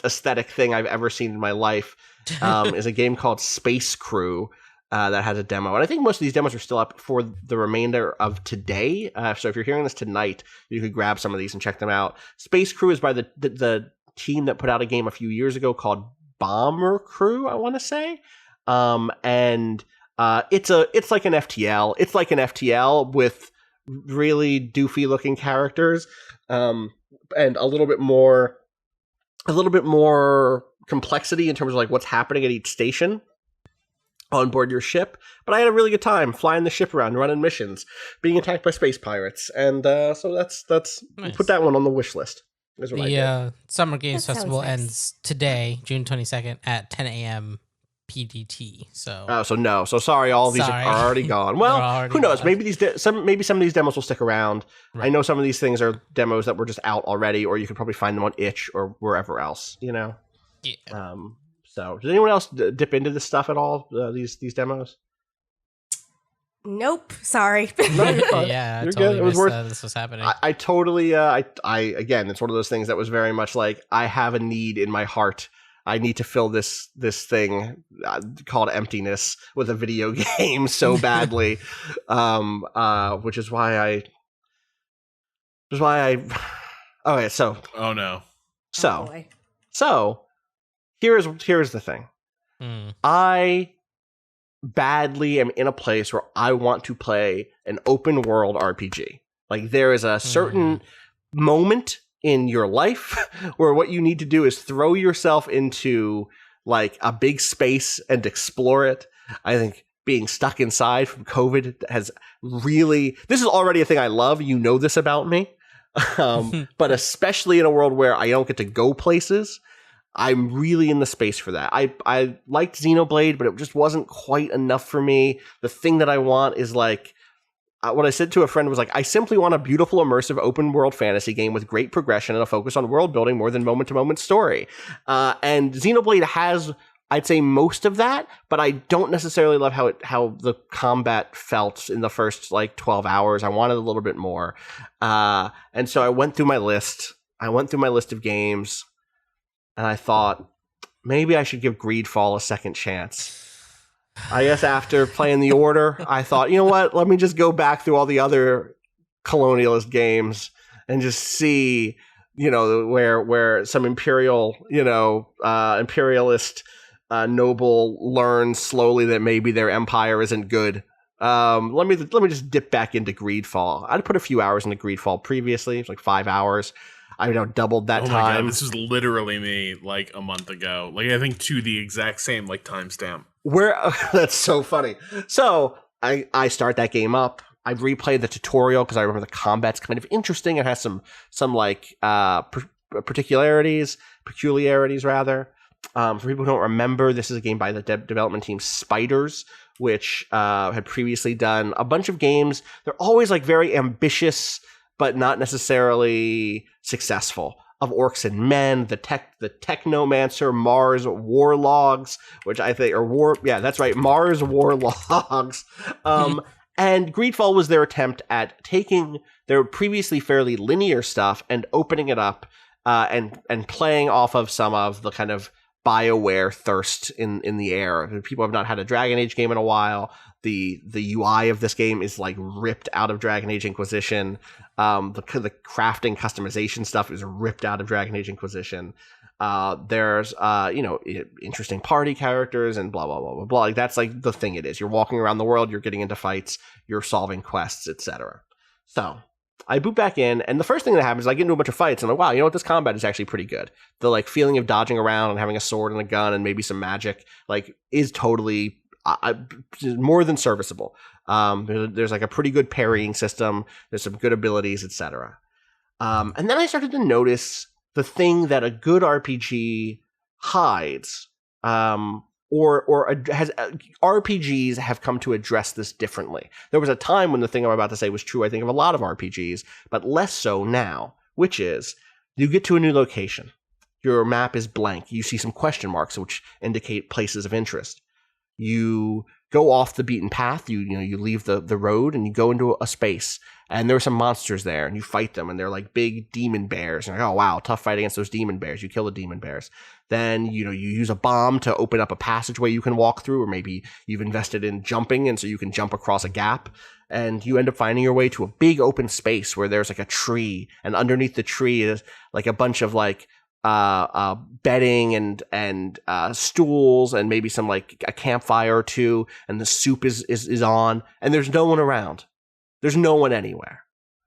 aesthetic thing I've ever seen in my life is a game called Space Crew that has a demo. And I think most of these demos are still up for the remainder of today. So if you're hearing this tonight, you could grab some of these and check them out. Space Crew is by the team that put out a game a few years ago called Bomber Crew, I want to say. And it's like an FTL. It's like an FTL with really doofy looking characters, and a little bit more complexity in terms of like what's happening at each station on board your ship. But I had a really good time flying the ship around, running missions, being attacked by space pirates, and so that's
Nice.
put that one on the wish list. Is what I did.
The Summer Games
That sounds
Festival
nice.
ends today, June 22nd at 10 a.m. PDT. So
So sorry, all these
Sorry.
are already gone. Well,
They're already
who knows?
gone.
Maybe some of these demos will stick around.
Right.
I know some of these things are demos that were just out already, or you could probably find them on itch or wherever else. You know.
yeah.
So does anyone else dip into this stuff at all? These demos?
Nope. Sorry.
No, you're fine.
Yeah, I
You're
totally
good. It was
missed
worth.
that this was happening.
I totally. Again, it's one of those things that was very much like I have a need in my heart. I need to fill this thing called emptiness with a video game so badly, which is why I. Okay, so
Oh no.
Oh, boy.
here's the thing.
Hmm.
I badly am in a place where I want to play an open world RPG. Like there is a certain moment in your life where what you need to do is throw yourself into like a big space and explore it. I think being stuck inside from COVID has really, this is already a thing I love. You know this about me. But especially in a world where I don't get to go places, I'm really in the space for that. I liked Xenoblade, but it just wasn't quite enough for me. The thing that I want is like, what I said to a friend was like, I simply want a beautiful, immersive, open world fantasy game with great progression and a focus on world building more than moment to moment story. And Xenoblade has, I'd say, most of that, but I don't necessarily love how the combat felt in the first like 12 hours. I wanted a little bit more. And so I went through my list. Of games, and I thought maybe I should give Greedfall a second chance. I guess after playing the Order, I thought, you know what? Let me just go back through all the other colonialist games and just see, where some imperialist noble learns slowly that maybe their empire isn't good. Let me just dip back into Greedfall. I'd put a few hours into Greedfall previously. It's like 5 hours. I doubled that time.
God, this was literally me like a month ago. Like I think to the exact same like timestamp.
That's so funny. So I start that game up. I replayed the tutorial because I remember the combat's kind of interesting. It has some peculiarities rather. For people who don't remember, this is a game by the development team Spiders, which had previously done a bunch of games. They're always like very ambitious, but not necessarily successful. Of Orcs and Men, the Technomancer, Mars Warlogs, which I think that's right, Mars Warlogs. And Greedfall was their attempt at taking their previously fairly linear stuff and opening it up and playing off of some of the kind of BioWare thirst in the air. People have not had a Dragon Age game in a while. The UI of this game is like ripped out of Dragon Age Inquisition. The crafting customization stuff is ripped out of Dragon Age Inquisition. There's interesting party characters and blah blah blah blah blah. Like that's like the thing it is. You're walking around the world, you're getting into fights, you're solving quests, etc. So I boot back in, and the first thing that happens is I get into a bunch of fights, and I'm like, wow, you know what? This combat is actually pretty good. The like feeling of dodging around and having a sword and a gun and maybe some magic like is totally more than serviceable. There's like a pretty good parrying system. There's some good abilities, etc. And then I started to notice the thing that a good RPG hides, RPGs have come to address this differently. There was a time when the thing I'm about to say was true, I think, of a lot of RPGs, but less so now, which is you get to a new location. Your map is blank. You see some question marks, which indicate places of interest. You go off the beaten path. You leave the road and you go into a space. And there are some monsters there, and you fight them, and they're like big demon bears. And you're like, oh wow, tough fight against those demon bears. You kill the demon bears. Then you use a bomb to open up a passageway you can walk through, or maybe you've invested in jumping, and so you can jump across a gap. And you end up finding your way to a big open space where there's like a tree, and underneath the tree is like a bunch of like bedding and stools, and maybe some like a campfire or two, and the soup is on, and there's no one around. There's no one anywhere.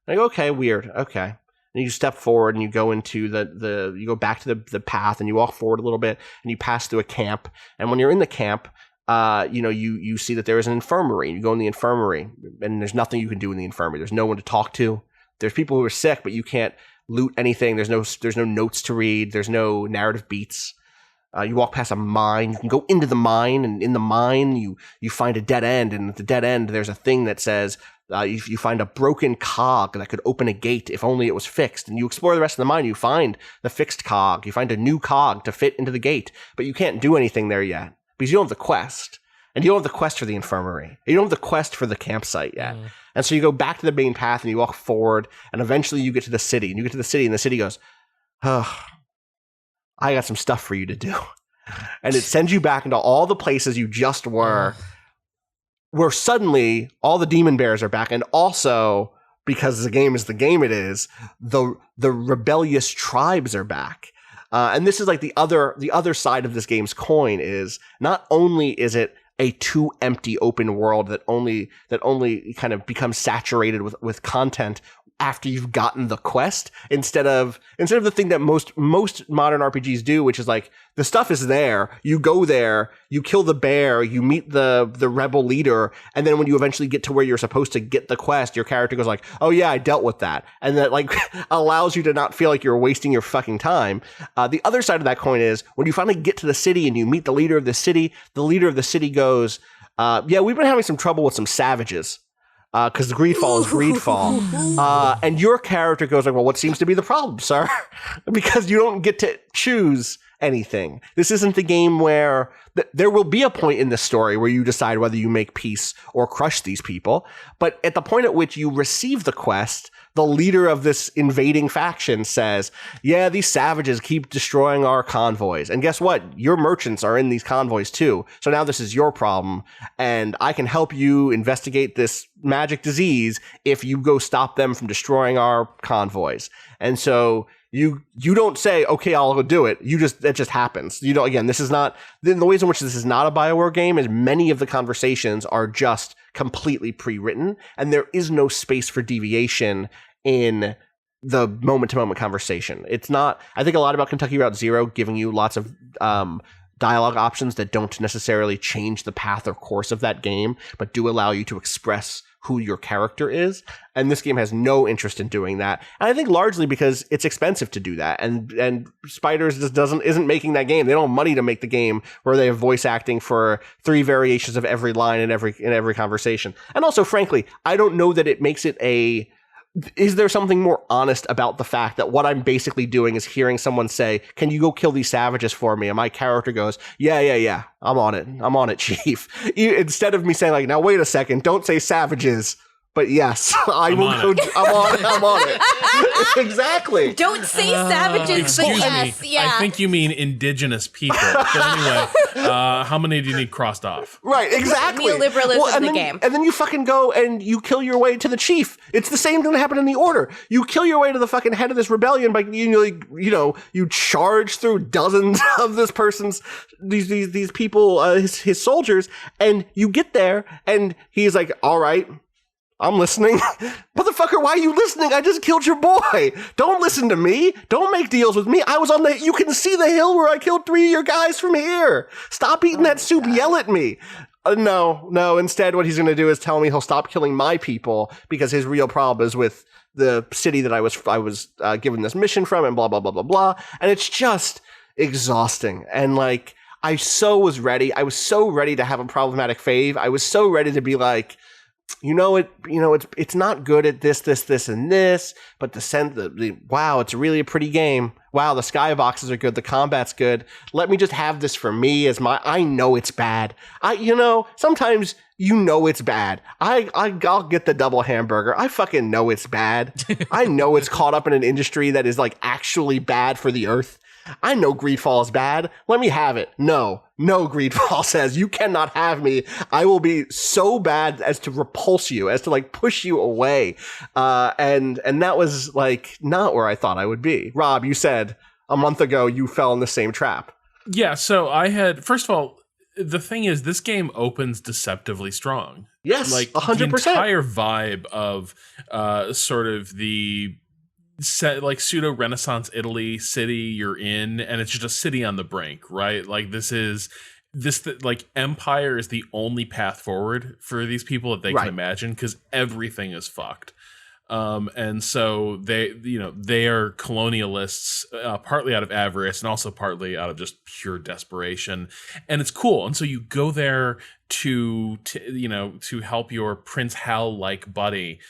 I go, okay, weird. Okay. And you step forward and you go into you go back to the path and you walk forward a little bit and you pass through a camp. And when you're in the camp, you see that there is an infirmary. You go in the infirmary and there's nothing you can do in the infirmary. There's no one to talk to. There's people who are sick, but you can't loot anything. There's no notes to read. There's no narrative beats. You walk past a mine. You can go into the mine, and in the mine you find a dead end. And at the dead end, there's a thing that says you find a broken cog that could open a gate if only it was fixed. And you explore the rest of the mine. You find the fixed cog. You find a new cog to fit into the gate, but you can't do anything there yet because you don't have the quest. And you don't have the quest for the infirmary. You don't have the quest for the campsite yet. And so you go back to the main path and you walk forward, and eventually you get to the city. And you get to the city, and the city goes, oh, I got some stuff for you to do. And it sends you back into all the places you just were, where suddenly all the demon bears are back. And also, because the game is the game it is, the rebellious tribes are back. And this is like the other side of this game's coin is not only is it a too empty open world that only kind of becomes saturated with content after you've gotten the quest, instead of the thing that most modern RPGs do, which is like the stuff is there, you go there, you kill the bear, you meet the rebel leader, and then when you eventually get to where you're supposed to get the quest, your character goes like, oh yeah, I dealt with that, and that like allows you to not feel like you're wasting your fucking time. The other side of that coin is when you finally get to the city and you meet the leader of the city goes, yeah, we've been having some trouble with some savages. Because the Greedfall is Greedfall. And your character goes like, well, what seems to be the problem, sir? Because you don't get to choose anything. This isn't the game where there will be a point in the story where you decide whether you make peace or crush these people. But at the point at which you receive the quest, the leader of this invading faction says, yeah, these savages keep destroying our convoys. And guess what? Your merchants are in these convoys too. So now this is your problem. And I can help you investigate this magic disease if you go stop them from destroying our convoys. And so you don't say, okay, I'll go do it. That just happens. You know, again, this is not, the ways in which this is not a BioWare game is many of the conversations are just completely pre-written, and there is no space for deviation in the moment-to-moment conversation. It's not, I think a lot about Kentucky Route Zero giving you lots of dialogue options that don't necessarily change the path or course of that game, but do allow you to express who your character is. And this game has no interest in doing that. And I think largely because it's expensive to do that. And Spiders just isn't making that game. They don't have money to make the game where they have voice acting for 3 variations of every line in every conversation. And also, frankly, I don't know that it makes it is there something more honest about the fact that what I'm basically doing is hearing someone say, can you go kill these savages for me? And my character goes, yeah. I'm on it, chief. Instead of me saying like, now wait a second, don't say savages. But yes, I'm on it. Exactly.
Don't say savages, but yes, yeah.
I think you mean indigenous people. But anyway, how many do you need crossed off?
Right, exactly. Neoliberalism in the game.
And then you fucking go and you kill your way to the chief. It's the same thing that happened in the Order. You kill your way to the fucking head of this rebellion by you charge through dozens of this person's these people, his soldiers, and you get there and he's like, all right, I'm listening. Motherfucker, why are you listening? I just killed your boy. Don't listen to me. Don't make deals with me. I was you can see the hill where I killed 3 of your guys from here. Stop eating that soup. God. Yell at me. No. Instead, what he's going to do is tell me he'll stop killing my people because his real problem is with the city that I was given this mission from and blah, blah, blah, blah, blah. And it's just exhausting. And like, I was so ready to have a problematic fave. I was so ready to be like, it's not good at this, and this, but wow, it's really a pretty game. Wow, the skyboxes are good, the combat's good. Let me just have this for me I know it's bad. Sometimes it's bad. I'll get the double hamburger. I fucking know it's bad. I know it's caught up in an industry that is like actually bad for the earth. I know Greedfall is bad. Let me have it. No, Greedfall says you cannot have me. I will be so bad as to repulse you, as to like push you away. And that was like not where I thought I would be. Rob, you said a month ago you fell in the same trap.
Yeah, so first of all, the thing is, this game opens deceptively strong.
Yes,
like
100%.
The entire vibe of sort of the set, like pseudo Renaissance Italy city you're in, and it's just a city on the brink, right? Like like empire is the only path forward for these people that they can imagine, because everything is fucked. And so they are colonialists, partly out of avarice and also partly out of just pure desperation. And it's cool. And so you go there to help your Prince Hal-like buddy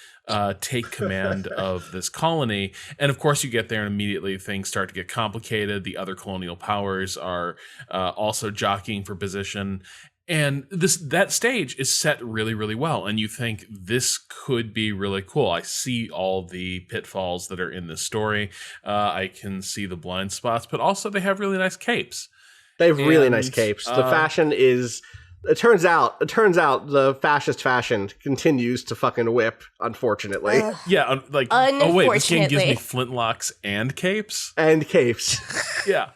take command of this colony. And of course you get there and immediately things start to get complicated. The other colonial powers are also jockeying for position. And that stage is set really, really well. And you think this could be really cool. I see all the pitfalls that are in this story. I can see the blind spots, but also they have really nice capes.
They have really nice capes. The fashion is... It turns out the fascist fashion continues to fucking whip, unfortunately.
Yeah, oh wait, this game gives me flintlocks and capes?
And capes.
Yeah.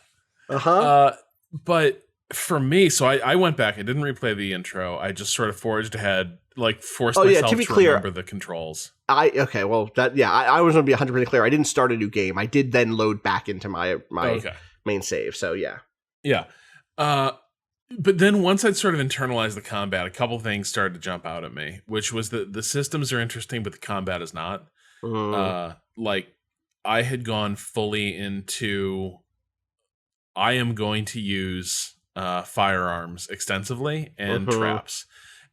But for me, so I went back, I didn't replay the intro, I just sort of forged ahead, like forced myself to remember the controls. I was going to be 100% clear.
I didn't start a new game. I did then load back into my main save, so yeah. Yeah.
But then once I'd sort of internalized the combat, a couple things started to jump out at me, which was that the systems are interesting, but the combat is not. Like, I had gone fully into, I am going to use firearms extensively and traps.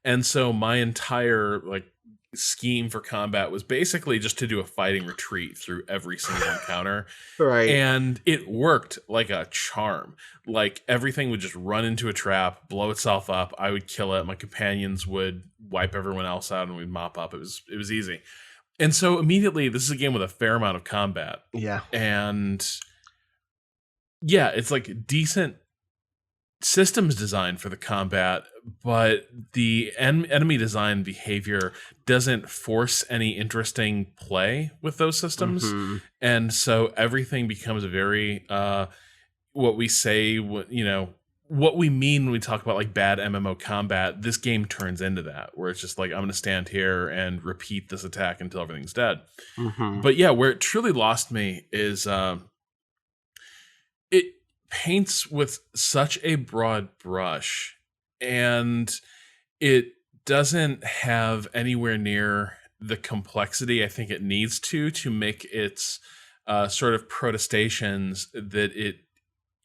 And so my entire, like, scheme for combat was basically just to do a fighting retreat through every single encounter.
Right.
And it worked like a charm. Like everything would just run into a trap, blow itself up. I would kill it. My companions would wipe everyone else out and we'd mop up. It was easy. And so immediately, this is a game with a fair amount of combat.
Yeah.
And yeah, it's like decent systems design for the combat, but the enemy design behavior doesn't force any interesting play with those systems.
Mm-hmm.
And so everything becomes very what we say, what we mean when we talk about like bad MMO combat. This game turns into that, where it's just like, I'm going to stand here and repeat this attack until everything's dead.
Mm-hmm.
But yeah, where it truly lost me is it paints with such a broad brush, and it doesn't have anywhere near the complexity I think it needs to make its sort of protestations that it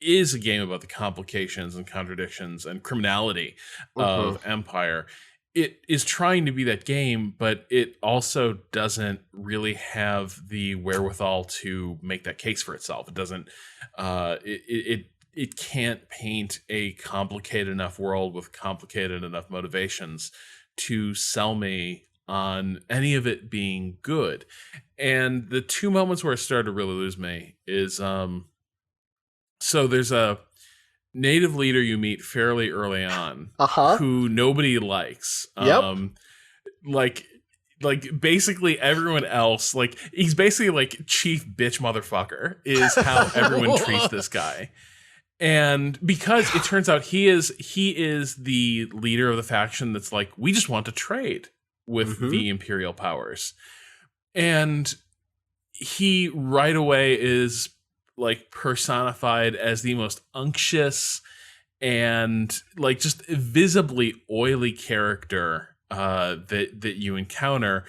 is a game about the complications and contradictions and criminality of Empire. It is trying to be that game, but it also doesn't really have the wherewithal to make that case for itself. It doesn't. It can't paint a complicated enough world with complicated enough motivations to sell me on any of it being good. And the two moments where it started to really lose me is so there's a native leader you meet fairly early on who nobody likes. Like basically everyone else, like he's basically like chief bitch motherfucker is how everyone treats this guy. And because it turns out he is the leader of the faction that's like, we just want to trade with the Imperial powers. And he right away is like personified as the most unctuous and like just visibly oily character that you encounter.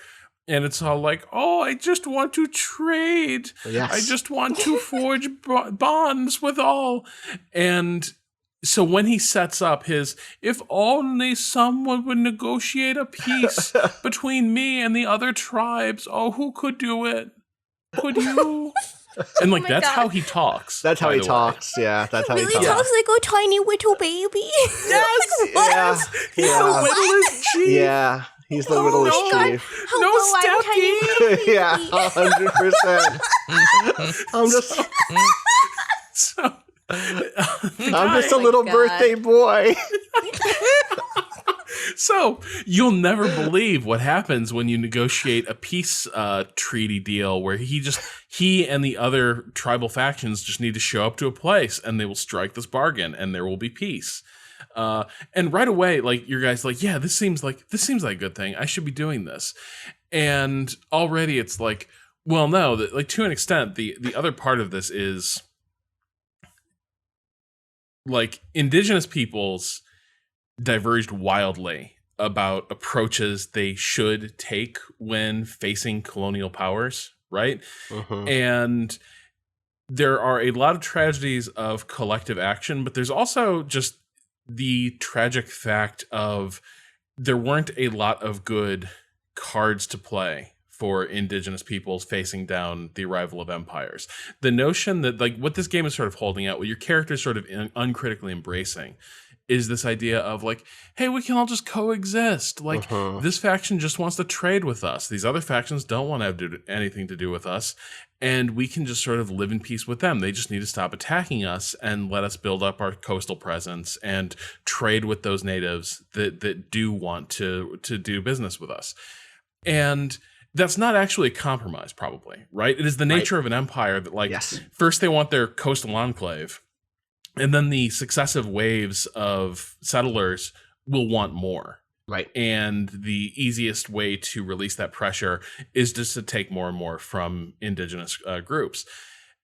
And it's all like, oh, I just want to trade. Yes. I just want to forge bonds with all. And so when he sets up his, if only someone would negotiate a peace between me and the other tribes, oh, who could do it? Could you? And like, that's how he talks.
That's how he talks. Yeah, that's how he talks.
He talks like a tiny little baby.
Yes.
Yeah.
He's the littlest chief.
Yeah. He's the littlest chief.
No stepping.
Yeah, 100%. I'm just a little birthday boy.
So you'll never believe what happens when you negotiate a peace treaty deal where he and the other tribal factions just need to show up to a place and they will strike this bargain and there will be peace. And right away, like your guy's like, yeah, this seems like a good thing. I should be doing this. And already it's like, well, no, like to an extent, the other part of this is like indigenous peoples diverged wildly about approaches they should take when facing colonial powers, right? And there are a lot of tragedies of collective action, but there's also just the tragic fact of there weren't a lot of good cards to play for indigenous peoples facing down the arrival of empires. The notion that like what this game is sort of holding out, what your character is sort of uncritically embracing, is this idea of like, hey, we can all just coexist. Like this faction just wants to trade with us. These other factions don't want to have anything to do with us. And we can just sort of live in peace with them. They just need to stop attacking us and let us build up our coastal presence and trade with those natives that do want to do business with us. And that's not actually a compromise, probably, right? It is the nature of an empire that like, first they want their coastal enclave, and then the successive waves of settlers will want more.
Right. And
the easiest way to release that pressure is just to take more and more from indigenous groups.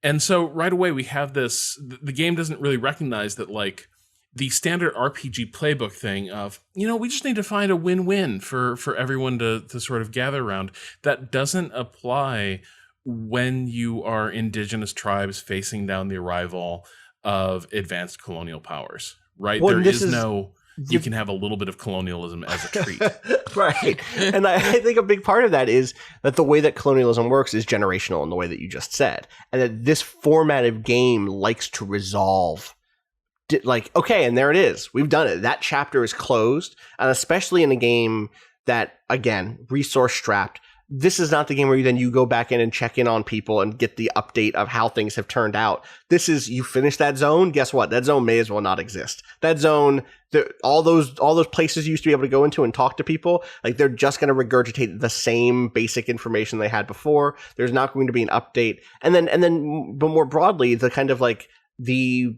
And so right away we have this, the game doesn't really recognize that like the standard RPG playbook thing of, we just need to find a win-win for everyone to sort of gather around. That doesn't apply when you are indigenous tribes facing down the arrival of advanced colonial powers, right?
Well,
there is no you can have a little bit of colonialism as a treat.
Right. And I think a big part of that is that the way that colonialism works is generational in the way that you just said. And that this format of game likes to resolve, like, okay, and there it is. We've done it. That chapter is closed. And especially in a game that, again, resource strapped, this is not the game where you go back in and check in on people and get the update of how things have turned out. This is, you finish that zone, guess what? That zone may as well not exist. That zone, all those places you used to be able to go into and talk to people, like they're just going to regurgitate the same basic information they had before. There's not going to be an update. And then, but more broadly, the kind of like the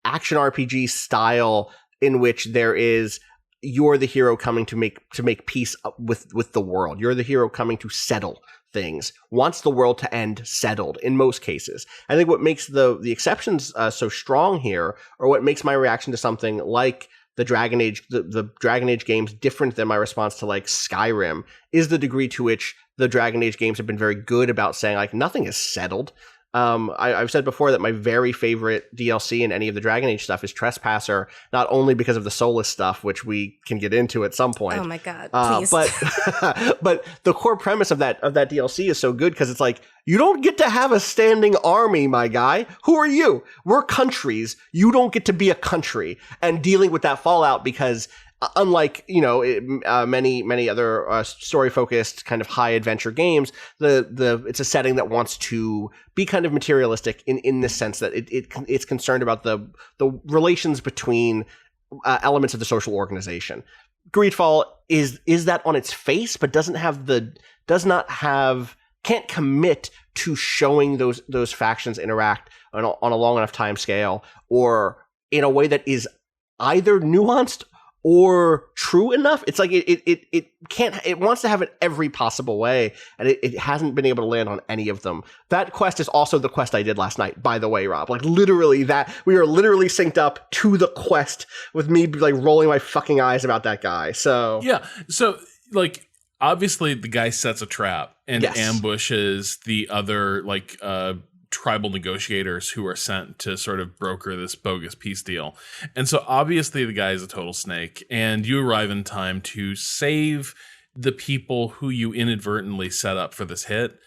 action RPG style in which there is, you're the hero coming to make peace with the world. You're the hero coming to settle things. Wants the world to end settled in most cases. I think what makes the exceptions so strong here, or what makes my reaction to something like the Dragon Age, the Dragon Age games different than my response to like Skyrim, is the degree to which the Dragon Age games have been very good about saying like nothing is settled. I've said before that my very favorite DLC in any of the Dragon Age stuff is Trespasser, not only because of the Soulless stuff, which we can get into at some point.
Oh my god, please.
But the core premise of that DLC is so good because it's like, you don't get to have a standing army, my guy. Who are you? We're countries. You don't get to be a country. And dealing with that fallout because unlike, many other story-focused kind of high-adventure games, it's a setting that wants to be kind of materialistic in the sense that it's concerned about the relations between elements of the social organization. Greedfall is that on its face, but can't commit to showing those factions interact on a long enough time scale, or in a way that is either nuanced or true enough. It's like it wants to have it every possible way, and it hasn't been able to land on any of them. That quest is also the quest I did last night, by the way, Rob. Like literally that, we are literally synced up to the quest with me like rolling my fucking eyes about that guy. So
yeah, so like obviously the guy sets a trap and ambushes the other like tribal negotiators who are sent to sort of broker this bogus peace deal. And so obviously the guy is a total snake, and you arrive in time to save the people who you inadvertently set up for this hit.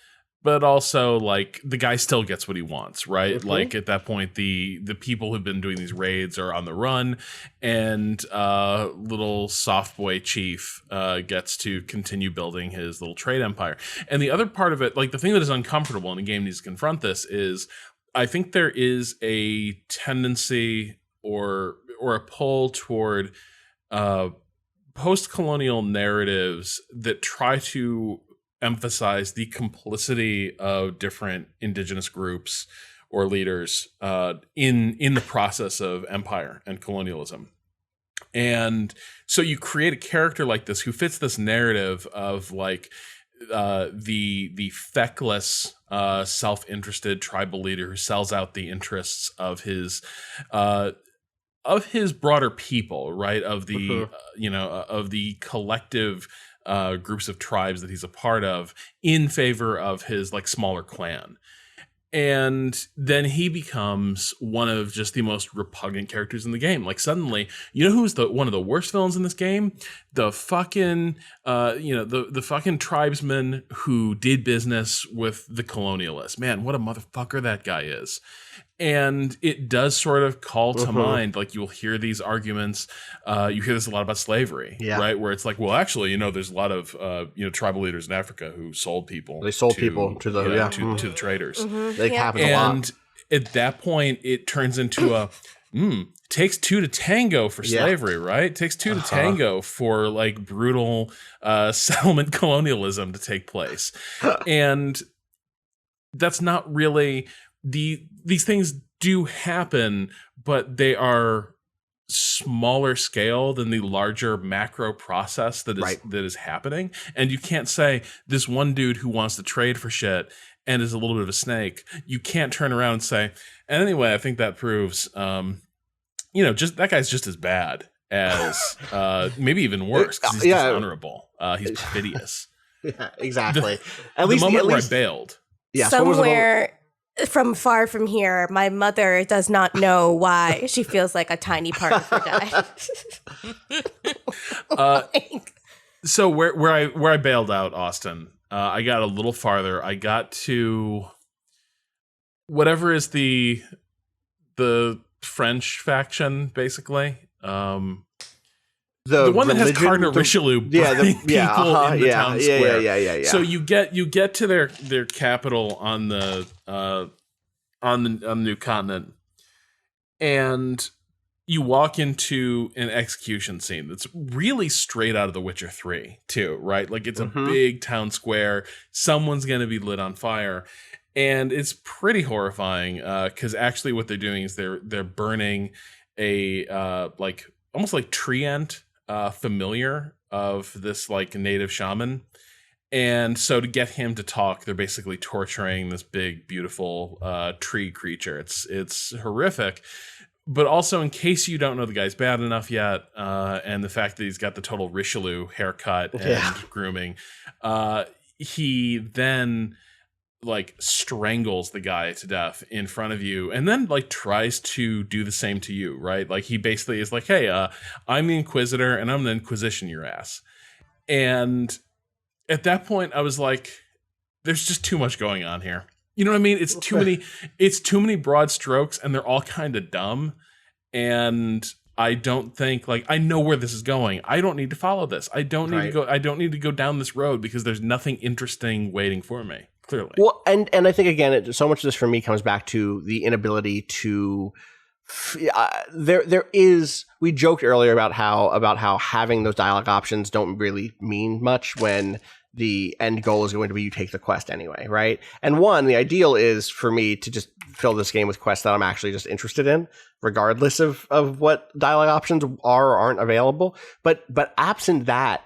But also, like, the guy still gets what he wants, right? Mm-hmm. Like, at that point, the people who've been doing these raids are on the run, and little soft boy chief gets to continue building his little trade empire. And the other part of it, like, the thing that is uncomfortable, and the game needs to confront this, is I think there is a tendency or a pull toward post-colonial narratives that try to emphasize the complicity of different indigenous groups or leaders in the process of empire and colonialism. And so you create a character like this who fits this narrative of like the feckless, self-interested tribal leader who sells out the interests of his broader people, right? Of the of the collective groups of tribes that he's a part of in favor of his like smaller clan. And then he becomes one of just the most repugnant characters in the game. Like suddenly, you know who's one of the worst villains in this game? The fucking the fucking tribesman who did business with the colonialists. Man, what a motherfucker that guy is. And it does sort of call to mind, like you'll hear these arguments. You hear this a lot about slavery, right? Where it's like, well, actually, there's a lot of tribal leaders in Africa who sold people.
They sold people to the
to the traders.
Mm-hmm.
They happen a lot.
And at that point, it turns into a takes two to tango for slavery, right? Takes two to tango for like brutal settlement colonialism to take place, and that's not really. These things do happen, but they are smaller scale than the larger macro process that is happening. And you can't say this one dude who wants to trade for shit and is a little bit of a snake. You can't turn around and say, and anyway, I think that proves, just that guy's just as bad as maybe even worse because he's dishonorable. He's perfidious.
Yeah, exactly.
At least I bailed.
Yeah,
somewhere from far from here, my mother does not know why she feels like a tiny part of her died.
So where I bailed out, Austin, I got a little farther. I got to whatever is the French faction, basically. The one that has Cardinal Richelieu burning people in the town square.
Yeah.
So you get to their capital on the new continent, and you walk into an execution scene that's really straight out of The Witcher 3 too, right? Like it's a big town square. Someone's going to be lit on fire. And it's pretty horrifying because actually what they're doing is they're burning a like almost like treant familiar of this like native shaman. And so to get him to talk, they're basically torturing this big, beautiful tree creature. It's horrific. But also, in case you don't know the guy's bad enough yet, and the fact that he's got the total Richelieu haircut and grooming, he then like strangles the guy to death in front of you, and then like tries to do the same to you, right? Like he basically is like, "Hey, I'm the Inquisitor, and I'm the Inquisition your ass." And at that point, I was like, "There's just too much going on here." You know what I mean? It's too many broad strokes, and they're all kind of dumb. And I don't think like I know where this is going. I don't need to follow this. I don't need to go. I don't need to go down this road because there's nothing interesting waiting for me. Clearly.
Well, and I think again, so much of this for me comes back to the inability to. There is. We joked earlier about how having those dialogue options don't really mean much when the end goal is going to be you take the quest anyway, right? And the ideal is for me to just fill this game with quests that I'm actually just interested in, regardless of what dialogue options are or aren't available. But absent that,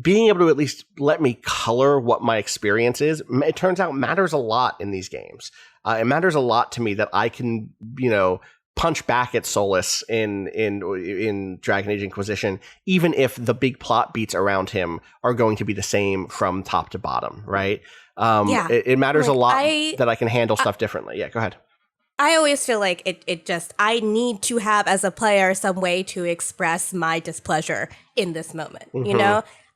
being able to at least let me color what my experience is, it turns out matters a lot in these games. It matters a lot to me that I can, punch back at Solus in Dragon Age Inquisition, even if the big plot beats around him are going to be the same from top to bottom, right? It matters a lot that I can handle stuff differently. Yeah, go ahead.
I always feel like I need to have as a player some way to express my displeasure in this moment,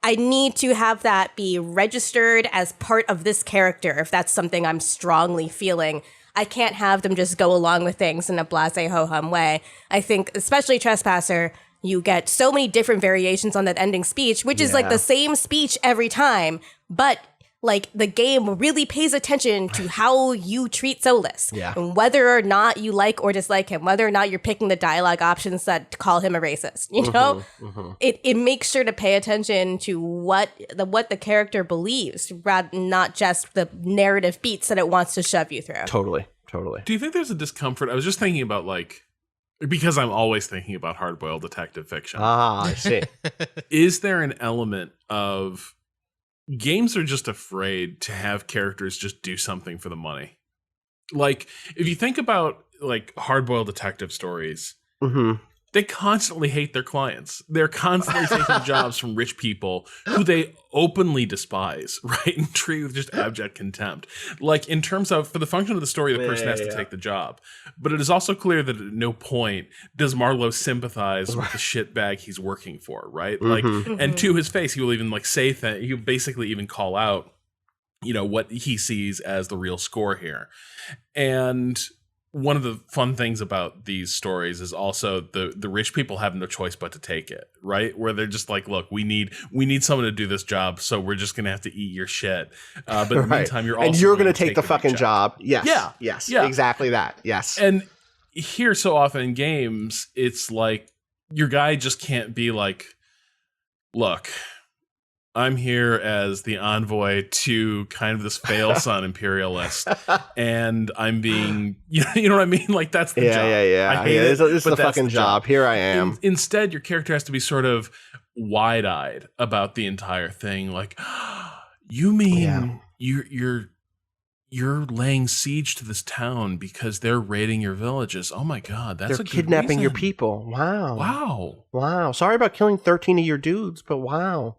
I need to have that be registered as part of this character if that's something I'm strongly feeling. I can't have them just go along with things in a blasé ho-hum way. I think, especially Trespasser, you get so many different variations on that ending speech, which is like the same speech every time, but like the game really pays attention to how you treat Solus and whether or not you like or dislike him, whether or not you're picking the dialogue options that call him a racist. It makes sure to pay attention to what the character believes, rather not just the narrative beats that it wants to shove you through.
Totally.
Do you think there's a discomfort? I was just thinking about because I'm always thinking about hard-boiled detective fiction.
I see.
Is there an element of games are just afraid to have characters just do something for the money? Like, if you think about like hard-boiled detective stories, they constantly hate their clients. They're constantly taking jobs from rich people who they openly despise, right? And treat with just abject contempt. Like, in terms of, for the function of the story, the person has to take the job. But it is also clear that at no point does Marlowe sympathize with the shitbag he's working for, right? Like, and to his face, he will even like say that he'll basically even call out, what he sees as the real score here. And one of the fun things about these stories is also the rich people have no choice but to take it, right? Where they're just like, look, we need someone to do this job, so we're just gonna have to eat your shit. But in the meantime, you're going to
take the fucking job. Yes. Yeah. Exactly that. Yes.
And here, so often in games, it's like your guy just can't be like, look, I'm here as the envoy to kind of this fail son imperialist, and I'm being, you know what I mean? Like, that's the job.
Yeah. This is the fucking job. Here I am.
Instead, your character has to be sort of wide-eyed about the entire thing. Like, you mean you're laying siege to this town because they're raiding your villages? Oh my God, they're
kidnapping
good
your people.
Wow.
Sorry about killing 13 of your dudes, but wow.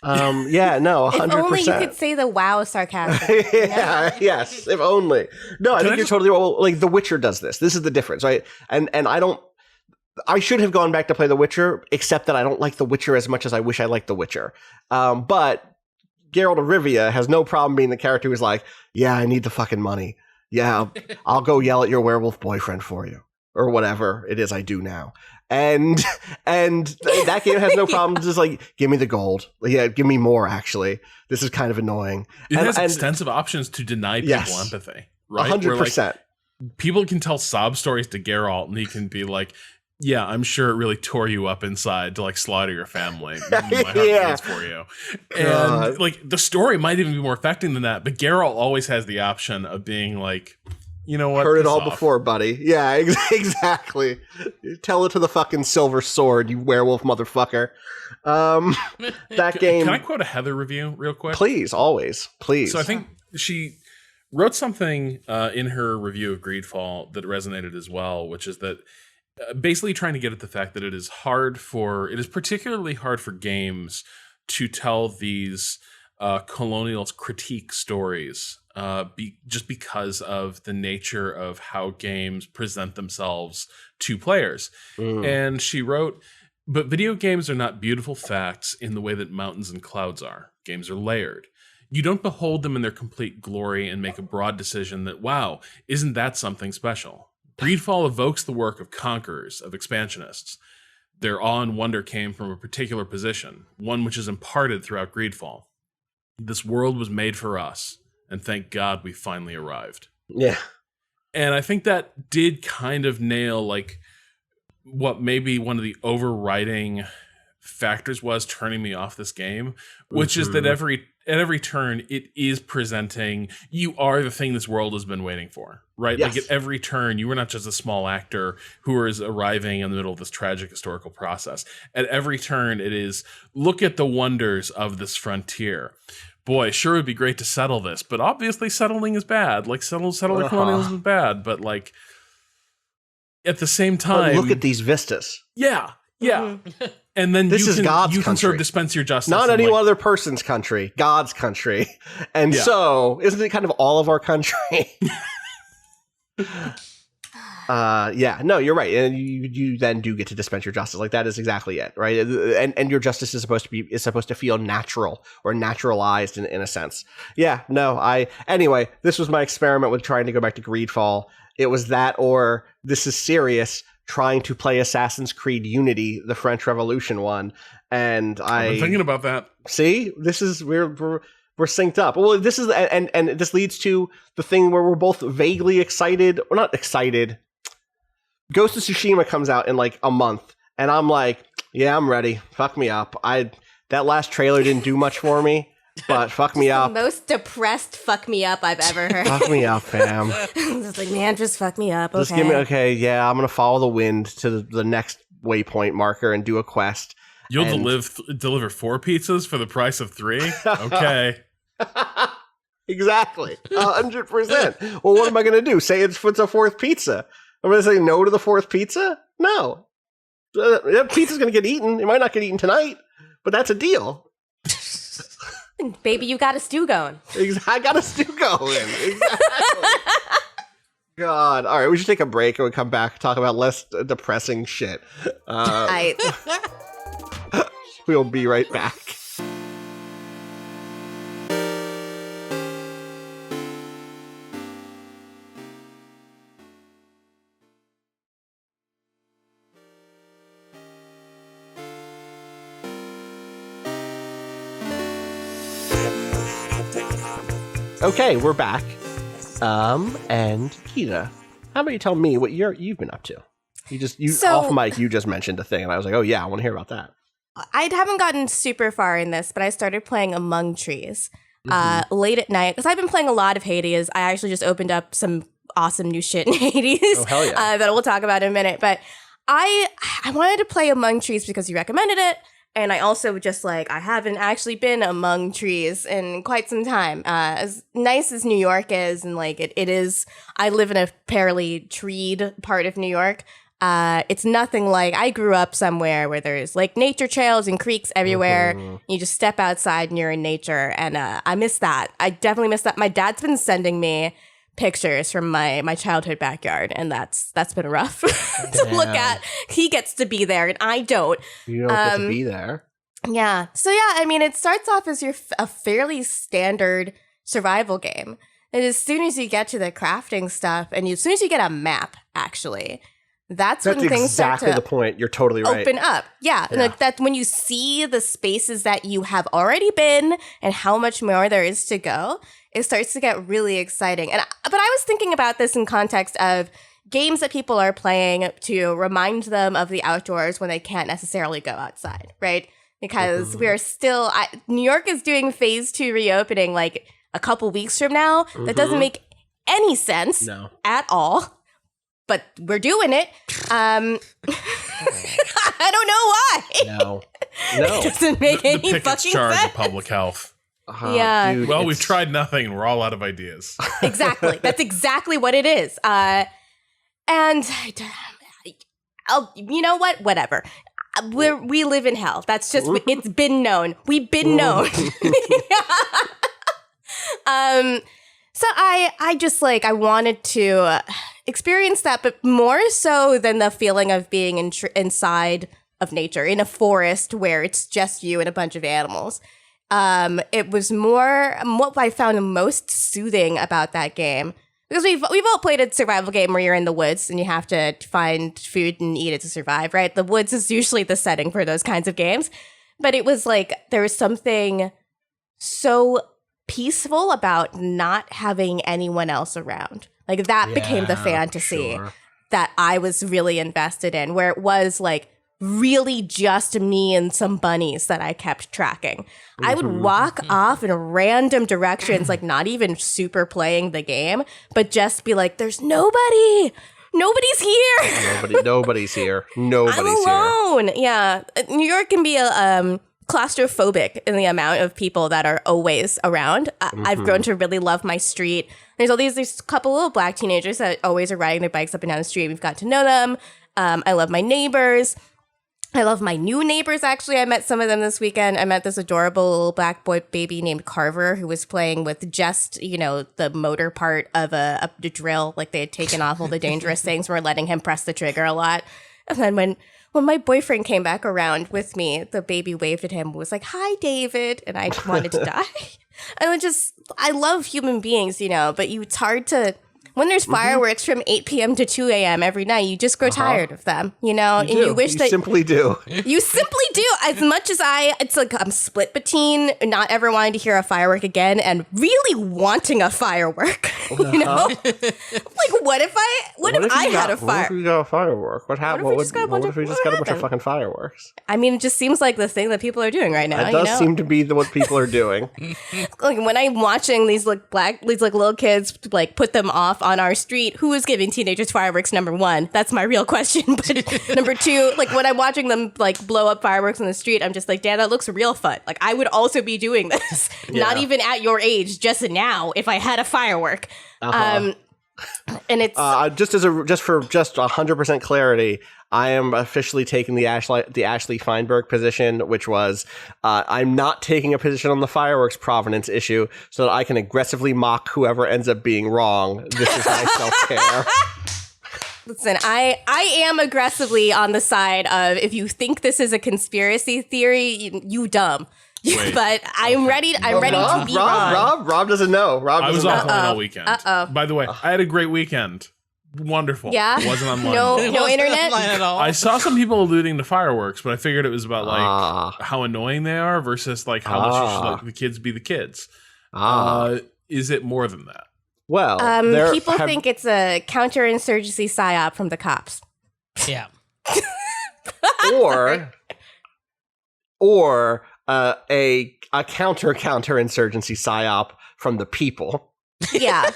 Yeah, no, 100%.
If only you could say the wow sarcastic.
Yeah, yes, if only. No, I think you're totally right. Like The Witcher does this. This is the difference, right? And I should have gone back to play The Witcher, except that I don't like The Witcher as much as I wish I liked The Witcher. But Geralt of Rivia has no problem being the character who's like, yeah, I need the fucking money. Yeah, I'll go yell at your werewolf boyfriend for you. Or whatever it is I do now. And that game has no problem just like, give me the gold. Yeah, give me more, actually. This is kind of annoying.
It has extensive options to deny people empathy, right?
100%.
People can tell sob stories to Geralt, and he can be like, yeah, I'm sure it really tore you up inside to like slaughter your family. My heart bleeds for you. And like the story might even be more affecting than that, but Geralt always has the option of being like, you know what?
Heard it all before, buddy. Yeah, exactly. Tell it to the fucking silver sword, you werewolf motherfucker. That game.
Can I quote a Heather review real quick?
Please, always. Please.
So I think she wrote something in her review of Greedfall that resonated as well, which is that basically trying to get at the fact that it is particularly hard for games to tell these colonial critique stories just because of the nature of how games present themselves to players. And she wrote, but video games are not beautiful facts in the way that mountains and clouds are. Games are layered. You don't behold them in their complete glory and make a broad decision that, wow, isn't that something special? Greedfall evokes the work of conquerors, of expansionists. Their awe and wonder came from a particular position, one which is imparted throughout Greedfall. This world was made for us, and thank God we finally arrived.
Yeah.
And I think that did kind of nail like what maybe one of the overriding factors was turning me off this game, which is that at every turn it is presenting you are the thing this world has been waiting for, right?
Yes.
Like at every turn you were not just a small actor who is arriving in the middle of this tragic historical process. At every turn it is, look at the wonders of this frontier. Boy, sure would be great to settle this, but obviously settling is bad. Like settler colonialism is bad, but like at the same time,
but look at these vistas.
Yeah. Mm-hmm. And then
this is God's
you
country.
can sort of dispense your justice.
Not any other person's country, God's country. And so, isn't it kind of all of our country? No, you're right. And you then do get to dispense your justice. Like that is exactly it, right? And your justice is supposed to feel natural or naturalized in a sense. Yeah, no, anyway, this was my experiment with trying to go back to Greedfall. It was that, or this is serious, trying to play Assassin's Creed Unity, the French Revolution one. And
I've been thinking about that.
See, this is we're synced up. Well, this is and this leads to the thing where we're both vaguely excited. We're not excited. Ghost of Tsushima comes out in like a month, and I'm like, yeah, I'm ready. Fuck me up. That last trailer didn't do much for me, but fuck me up.
The most depressed fuck me up I've ever heard.
Fuck me up, fam.
Just like, man, just fuck me up. Okay.
Just give me, yeah, I'm gonna follow the wind to the next waypoint marker and do a quest.
You'll deliver 4 pizzas for the price of 3? Okay.
Exactly. 100%. Well, what am I gonna do? Say it's a 4th pizza? I'm going to say no to the 4th pizza? No. That pizza's going to get eaten. It might not get eaten tonight, but that's a deal.
Baby, you got a stew going.
I got a stew going. Exactly. God. All right, we should take a break and we come back talk about less depressing shit. We'll be right back. Okay, we're back. And Gita, how about you tell me what you've been up to? Off mic, you just mentioned a thing, and I was like, oh yeah, I want to hear about that.
I haven't gotten super far in this, but I started playing Among Trees late at night because I've been playing a lot of Hades. I actually just opened up some awesome new shit in Hades
hell yeah.
that we'll talk about in a minute. But I wanted to play Among Trees because you recommended it. And I also just I haven't actually been among trees in quite some time. As nice as New York is, and it is, I live in a fairly treed part of New York. It's nothing like, I grew up somewhere where there's like nature trails and creeks everywhere. You just step outside and you're in nature. And I miss that. I definitely miss that. My dad's been sending me pictures from my childhood backyard, and that's been rough to look at. He gets to be there and I don't.
You don't get to be there.
Yeah. So yeah, I mean, it starts off as a fairly standard survival game. And as soon as you get to the crafting stuff, and as soon as you get a map, actually, that's when things start
exactly
to
the point. You're totally right.
open up. Yeah. And like that, when you see the spaces that you have already been and how much more there is to go, it starts to get really exciting. But I was thinking about this in context of games that people are playing to remind them of the outdoors when they can't necessarily go outside, right? Because we are still, New York is doing phase 2 reopening like a couple weeks from now. That doesn't make any sense at all. But we're doing it. I don't know why.
No.
It doesn't make any
the
fucking
charge
sense.
of public health.
Yeah.
Dude,
Well, we've tried nothing and we're all out of ideas.
Exactly. That's exactly what it is. And you know what? Whatever. We live in hell. That's just, it's been known. We've been known. So I just like, I wanted to experience that, but more so than the feeling of being inside of nature, in a forest where it's just you and a bunch of animals. It was more, what I found most soothing about that game, because we've all played a survival game where you're in the woods and you have to find food and eat it to survive, right? The woods is usually the setting for those kinds of games. But it was like, there was something so peaceful about not having anyone else around. Like that became the fantasy that I was really invested in, where it was like really just me and some bunnies that I kept tracking. I would walk off in random directions, like not even super playing the game, but just be like, there's nobody. Nobody's here.
Nobody's here. Nobody's
I'm alone. Here. Yeah. New York can be claustrophobic in the amount of people that are always around. I've grown to really love my street. There's a couple little black teenagers that always are riding their bikes up and down the street. We've got to know them. I love my neighbors. I love my new neighbors, actually. I met some of them this weekend. I met this adorable little black boy baby named Carver who was playing with just, the motor part of a drill. Like they had taken off all the dangerous things. We're letting him press the trigger a lot. And then when my boyfriend came back around with me, the baby waved at him and was like, "Hi, David." And I wanted to die. And I love human beings, but it's hard to, when there's fireworks from 8 p.m. to 2 a.m. every night, you just grow tired of them, and you wish that...
You simply do.
You simply do. As much as it's like I'm split between not ever wanting to hear a firework again and really wanting a firework, Like, what if I had a fire?
What if we got a firework? What happened? What if we just got a bunch of fucking fireworks?
I mean, it just seems like the thing that people are doing right now.
It does seem to be what people are doing.
Like when I'm watching these little kids like put them off on our street, who is giving teenagers fireworks? Number one, that's my real question. But number two, like when I'm watching them like blow up fireworks on the street, I'm just like, damn, that looks real fun. Like I would also be doing this, not even at your age, just now if I had a firework. And it's just for 100% clarity, I am officially taking the Ashley Feinberg position, which was I'm not taking a position on the fireworks provenance issue so that I can aggressively mock whoever ends up being wrong. This is my self-care. Listen, I am aggressively on the side of, if you think this is a conspiracy theory, you dumb. But I'm ready to be wrong.
Rob doesn't know.
I was offline all weekend. By the way, I had a great weekend. Wonderful.
Yeah?
Wasn't online.
No internet?
At all.
I saw some people alluding to fireworks, but I figured it was about like how annoying they are versus like how much you should let the kids be the kids. Is it more than that?
Well,
people think it's a counterinsurgency psyop from the cops.
Yeah.
or a counterinsurgency psyop from the people.
Yeah.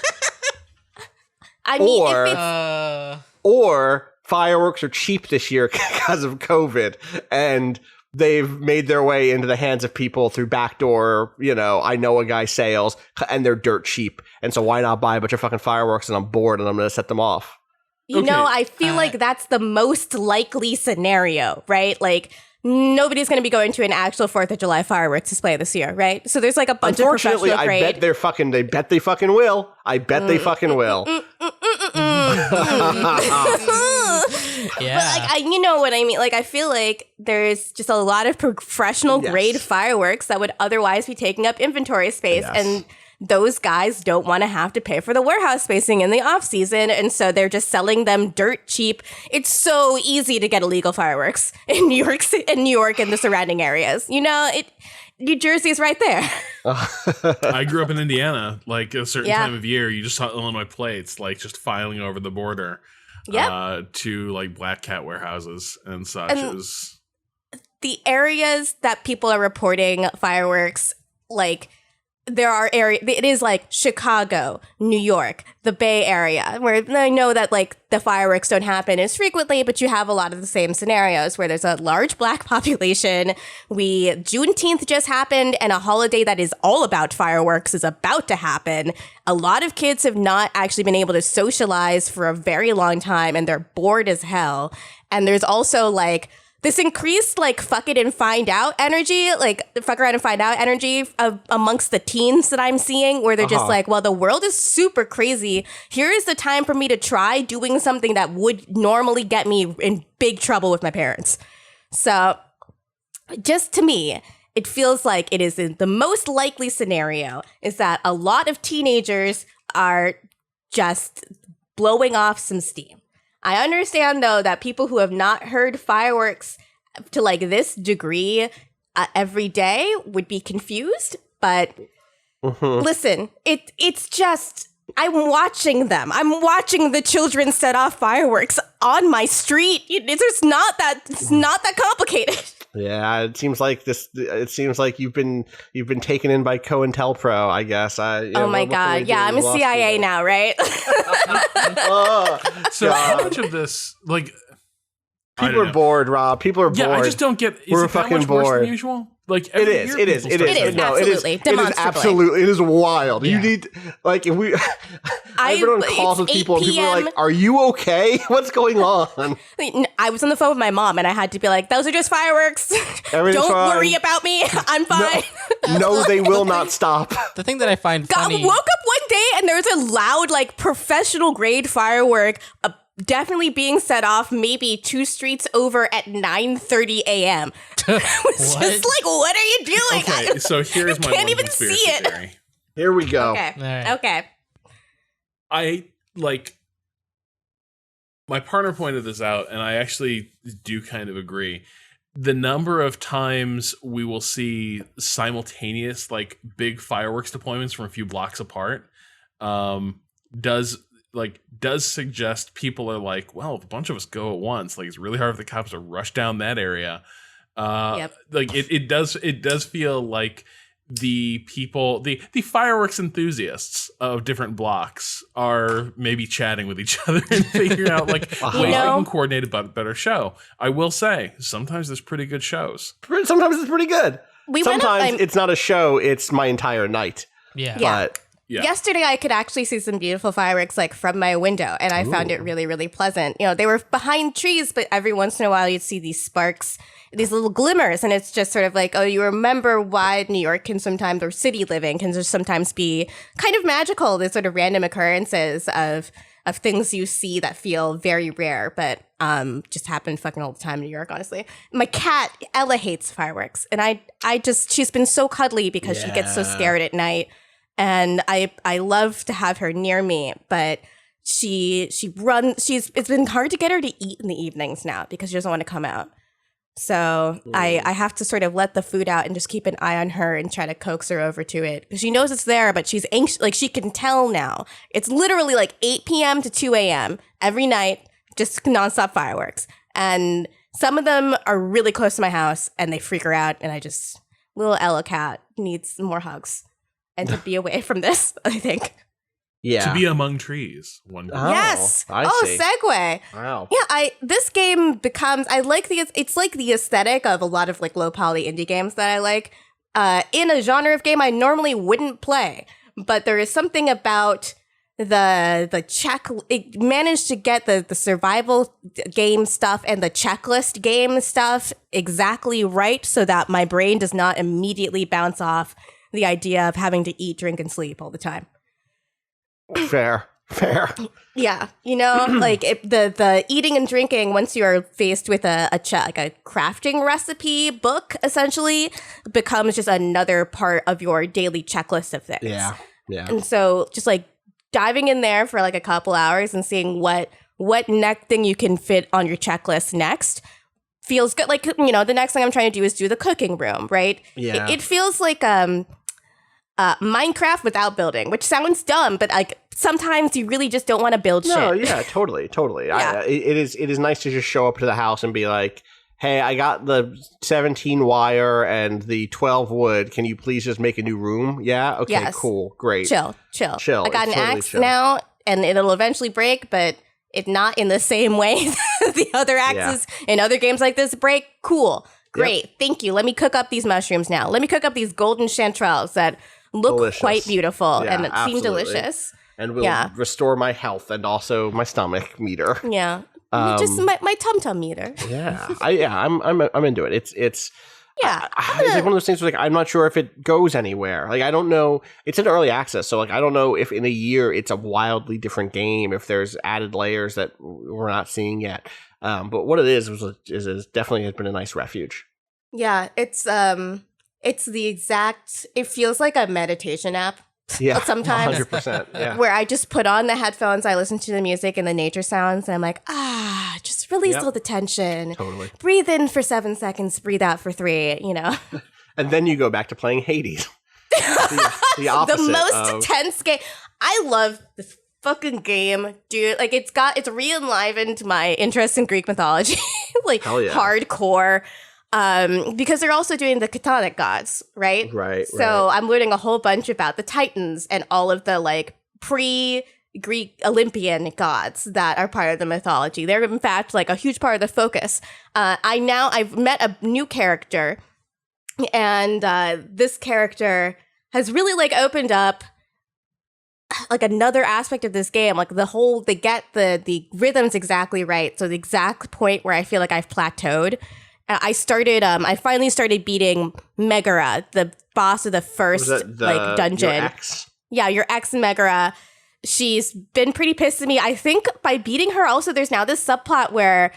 I mean,
or fireworks are cheap this year because of COVID, and they've made their way into the hands of people through backdoor, I know a guy sales, and they're dirt cheap. And so why not buy a bunch of fucking fireworks and I'm bored and I'm going to set them off?
You
Okay,
know, I feel like that's the most likely scenario, right? Like, nobody's going to be going to an actual 4th of July fireworks display this year, right? So there's like a bunch of
Unfortunately,
professional grade.
I bet they bet they fucking will. I bet they fucking will.
Yeah.
But like, you know what I mean? Like, I feel like there's just a lot of professional grade fireworks that would otherwise be taking up inventory space, and those guys don't want to have to pay for the warehouse spacing in the off season, and so they're just selling them dirt cheap. It's so easy to get illegal fireworks in New York and the surrounding areas. You know, New Jersey's right there.
I grew up in Indiana. Like a certain time of year, you just saw Illinois plates, like just filing over the border to like Black Cat warehouses and such.
And
it was
the areas that people are reporting fireworks, like, there are areas, it is like Chicago, New York, the Bay Area, where I know that like the fireworks don't happen as frequently, but you have a lot of the same scenarios where there's a large Black population. Juneteenth just happened, and a holiday that is all about fireworks is about to happen. A lot of kids have not actually been able to socialize for a very long time, and they're bored as hell. And there's also like this increased like fuck it and find out energy, like fuck around and find out energy amongst the teens that I'm seeing, where they're just like, well, the world is super crazy. Here is the time for me to try doing something that would normally get me in big trouble with my parents. So just to me, it feels like it is the most likely scenario is that a lot of teenagers are just blowing off some steam. I understand, though, that people who have not heard fireworks to like this degree every day would be confused. But listen, it's just, I'm watching them. I'm watching the children set off fireworks on my street. It's not that complicated.
Yeah, it seems like you've been taken in by COINTELPRO, I guess.
Oh my God. Yeah, I'm a CIA now, right?
so how much of this, like,
people are bored, Rob. People are bored.
Yeah, I just don't get. Is
We're
it that
fucking
much worse
bored.
than usual? Like
It is.
Absolutely.
Absolutely. It is wild.
Yeah.
You need, like, if we. I've been on calls with people, and people are like, "Are you okay? What's going on?"
I was on the phone with my mom, and I had to be like, "Those are just fireworks.
Everything's
Don't
fine.
worry about me. I'm fine."
No, they will not stop.
The thing that I find
I
funny.
woke up one day and there was a loud, like, professional grade firework definitely being set off maybe 2 streets over at 9:30 a.m. I was just like, what are you doing?
Okay, so here's my
can't
one
even
conspiracy
see it.
theory.
Here we go.
Okay.
All right.
Okay.
I like my partner pointed this out, and I actually do kind of agree. The number of times we will see simultaneous, like, big fireworks deployments from a few blocks apart, does suggest people are like, well, if a bunch of us go at once, like, it's really hard for the cops to rush down that area. Like it does feel like the people, the fireworks enthusiasts of different blocks are maybe chatting with each other and figuring out like ways we can coordinate a better show. I will say, sometimes there's pretty good shows.
Sometimes it's pretty good. Sometimes it's not a show, it's my entire night.
Yeah.
But
Yeah.
Yesterday, I could actually see some beautiful fireworks, like, from my window, and I found it really, really pleasant. You know, they were behind trees, but every once in a while, you'd see these sparks, these little glimmers, and it's just sort of like, oh, you remember why New York can sometimes, or city living can just sometimes be kind of magical. There's sort of random occurrences of things you see that feel very rare, but just happen fucking all the time in New York, honestly. My cat, Ella, hates fireworks, and she's been so cuddly because she gets so scared at night. And I love to have her near me, but it's been hard to get her to eat in the evenings now because she doesn't want to come out. So I have to sort of let the food out and just keep an eye on her and try to coax her over to it because she knows it's there, but she's anxious. Like, she can tell now. It's literally like 8 p.m. to 2 a.m. every night, just nonstop fireworks. And some of them are really close to my house and they freak her out. And little Ella cat needs some more hugs. And to be away from this, I think.
yeah.
To be among trees.
Yes.
I see.
Segue.
Wow.
Yeah, this game becomes, it's like the aesthetic of a lot of like low poly indie games that I like. In a genre of game I normally wouldn't play, but there is something about the check. It managed to get the survival game stuff and the checklist game stuff exactly right, so that my brain does not immediately bounce off the idea of having to eat, drink, and sleep all the time.
Fair.
Yeah, like the eating and drinking, once you are faced with a crafting recipe book, essentially becomes just another part of your daily checklist of things.
Yeah.
And so just like diving in there for like a couple hours and seeing what next thing you can fit on your checklist next feels good. Like, the next thing I'm trying to do is do the cooking room, right?
Yeah.
It feels like Minecraft without building, which sounds dumb, but like sometimes you really just don't want to build shit.
No, yeah, totally.
Yeah.
It is nice to just show up to the house and be like, hey, I got the 17 wire and the 12 wood. Can you please just make a new room? Yeah? Okay,
Yes.
cool. Great.
Chill. I got an
Totally
axe
chill.
now, and it'll eventually break, but it's not in the same way that the other axes in other games like this break. Cool. Great. Thank you. Let me cook up these mushrooms now. Let me cook up these golden chanterelles that look
Delicious.
quite beautiful
Yeah,
and seem
absolutely.
delicious.
And will restore my health and also my stomach meter.
Yeah. Just my tum-tum meter.
Yeah. I'm into it. It's
Yeah.
it's like one of those things where like I'm not sure if it goes anywhere. Like I don't know. It's in early access, so like I don't know if in a year it's a wildly different game. If there's added layers that we're not seeing yet. But what it is definitely has been a nice refuge.
Yeah, it's the exact. It feels like a meditation app.
Yeah,
Sometimes
100%. Yeah.
where I just put on the headphones, I listen to the music and the nature sounds, and I'm like, just release all the tension.
Totally.
Breathe in for 7 seconds, breathe out for 3.
And then you go back to playing Hades. the opposite.
The most
of,
tense game. I love this fucking game, dude. Like it's re-enlivened my interest in Greek mythology, like
Hell yeah.
hardcore. Because they're also doing the Chthonic gods, right?
Right.
So I'm learning a whole bunch about the Titans and all of the like pre-Greek Olympian gods that are part of the mythology. They're in fact like a huge part of the focus. I've met a new character, and this character has really like opened up like another aspect of this game. Like they get the rhythms exactly right. So the exact point where I feel like I've plateaued. I finally started beating Megara, the boss of the first dungeon.
Your ex?
Yeah, your ex Megara. She's been pretty pissed at me. I think by beating her, also there's now this subplot where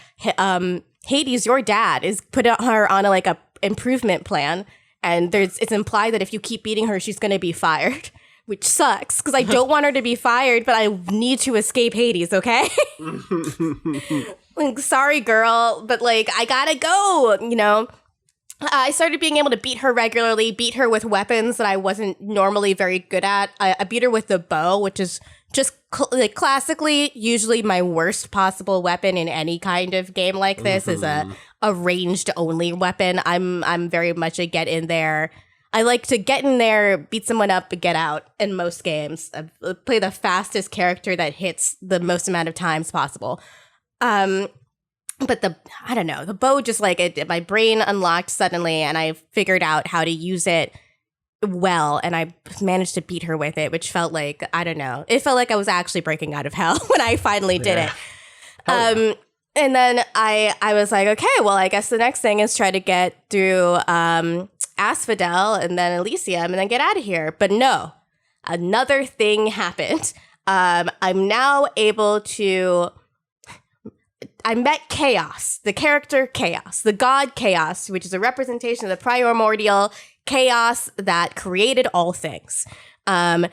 Hades, your dad, is put her on a improvement plan, and it's implied that if you keep beating her, she's going to be fired. Which sucks, because I don't want her to be fired, but I need to escape Hades, okay? Like, sorry, girl, but I gotta go, I started being able to beat her regularly, beat her with weapons that I wasn't normally very good at. I beat her with the bow, which is just classically usually my worst possible weapon in any kind of game like this is a ranged only weapon. I'm very much a get in there. I like to get in there, beat someone up, and get out in most games. I play the fastest character that hits the most amount of times possible. But the bow just my brain unlocked suddenly, and I figured out how to use it well, and I managed to beat her with it, which felt like, it felt like I was actually breaking out of hell when I finally did it. And then I was like, okay, well, I guess the next thing is try to get through Asphodel and then Elysium and then get out of here. But no, another thing happened. I'm now able to... I met Chaos, the character Chaos, the god Chaos, which is a representation of the primordial chaos that created all things. And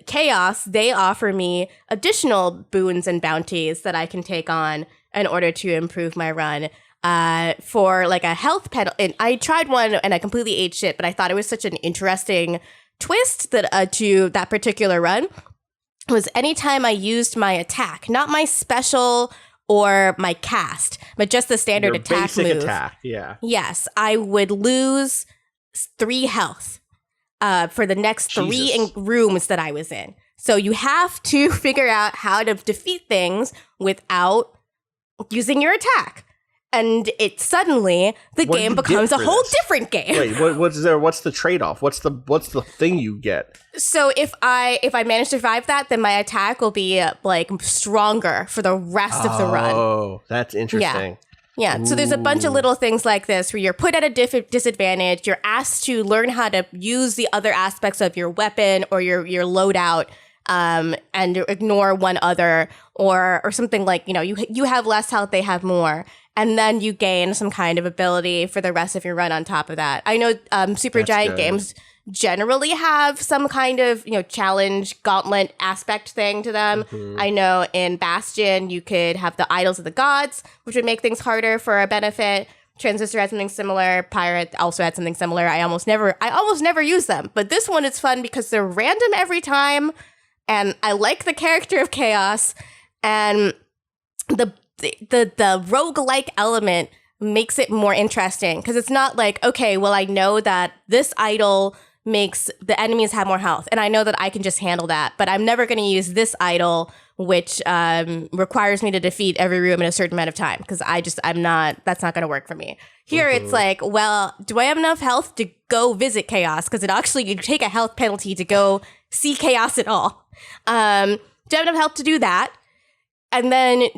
Chaos, they offer me additional boons and bounties that I can take on in order to improve my run. For a health penalty. And I tried one and I completely ate shit, but I thought it was such an interesting twist that to that particular run was anytime I used my attack, not my special or my cast, but just the standard attack
basic
move.
Attack, yeah.
Yes, I would lose 3 health for the next 3 rooms that I was in. So you have to figure out how to defeat things without using your attack. and it suddenly the
What do
game
you
becomes a
get for
whole
this?
different game.
Wait, what's there? What's the trade-off? What's the thing you get?
So if I manage to survive that, then my attack will be like stronger for the rest of the run.
Oh, that's interesting.
Yeah, so there's a bunch of little things like this where you're put at a disadvantage. You're asked to learn how to use the other aspects of your weapon or your loadout, and ignore one other, or something like, you have less health, they have more, and then you gain some kind of ability for the rest of your run on top of that. I know Supergiant games generally have some kind of challenge gauntlet aspect thing to them. I know in Bastion you could have the Idols of the Gods, which would make things harder for a benefit. Transistor had something similar. Pirate also had something similar. I almost never use them, but this one is fun because they're random every time, and I like the character of Chaos, and the roguelike element makes it more interesting because it's not like, okay, well, I know that this idol makes the enemies have more health, and I know that I can just handle that, but I'm never going to use this idol, which requires me to defeat every room in a certain amount of time, because that's not going to work for me. Here it's like, well, do I have enough health to go visit Chaos? Because you take a health penalty to go see Chaos at all. Do I have enough health to do that? And then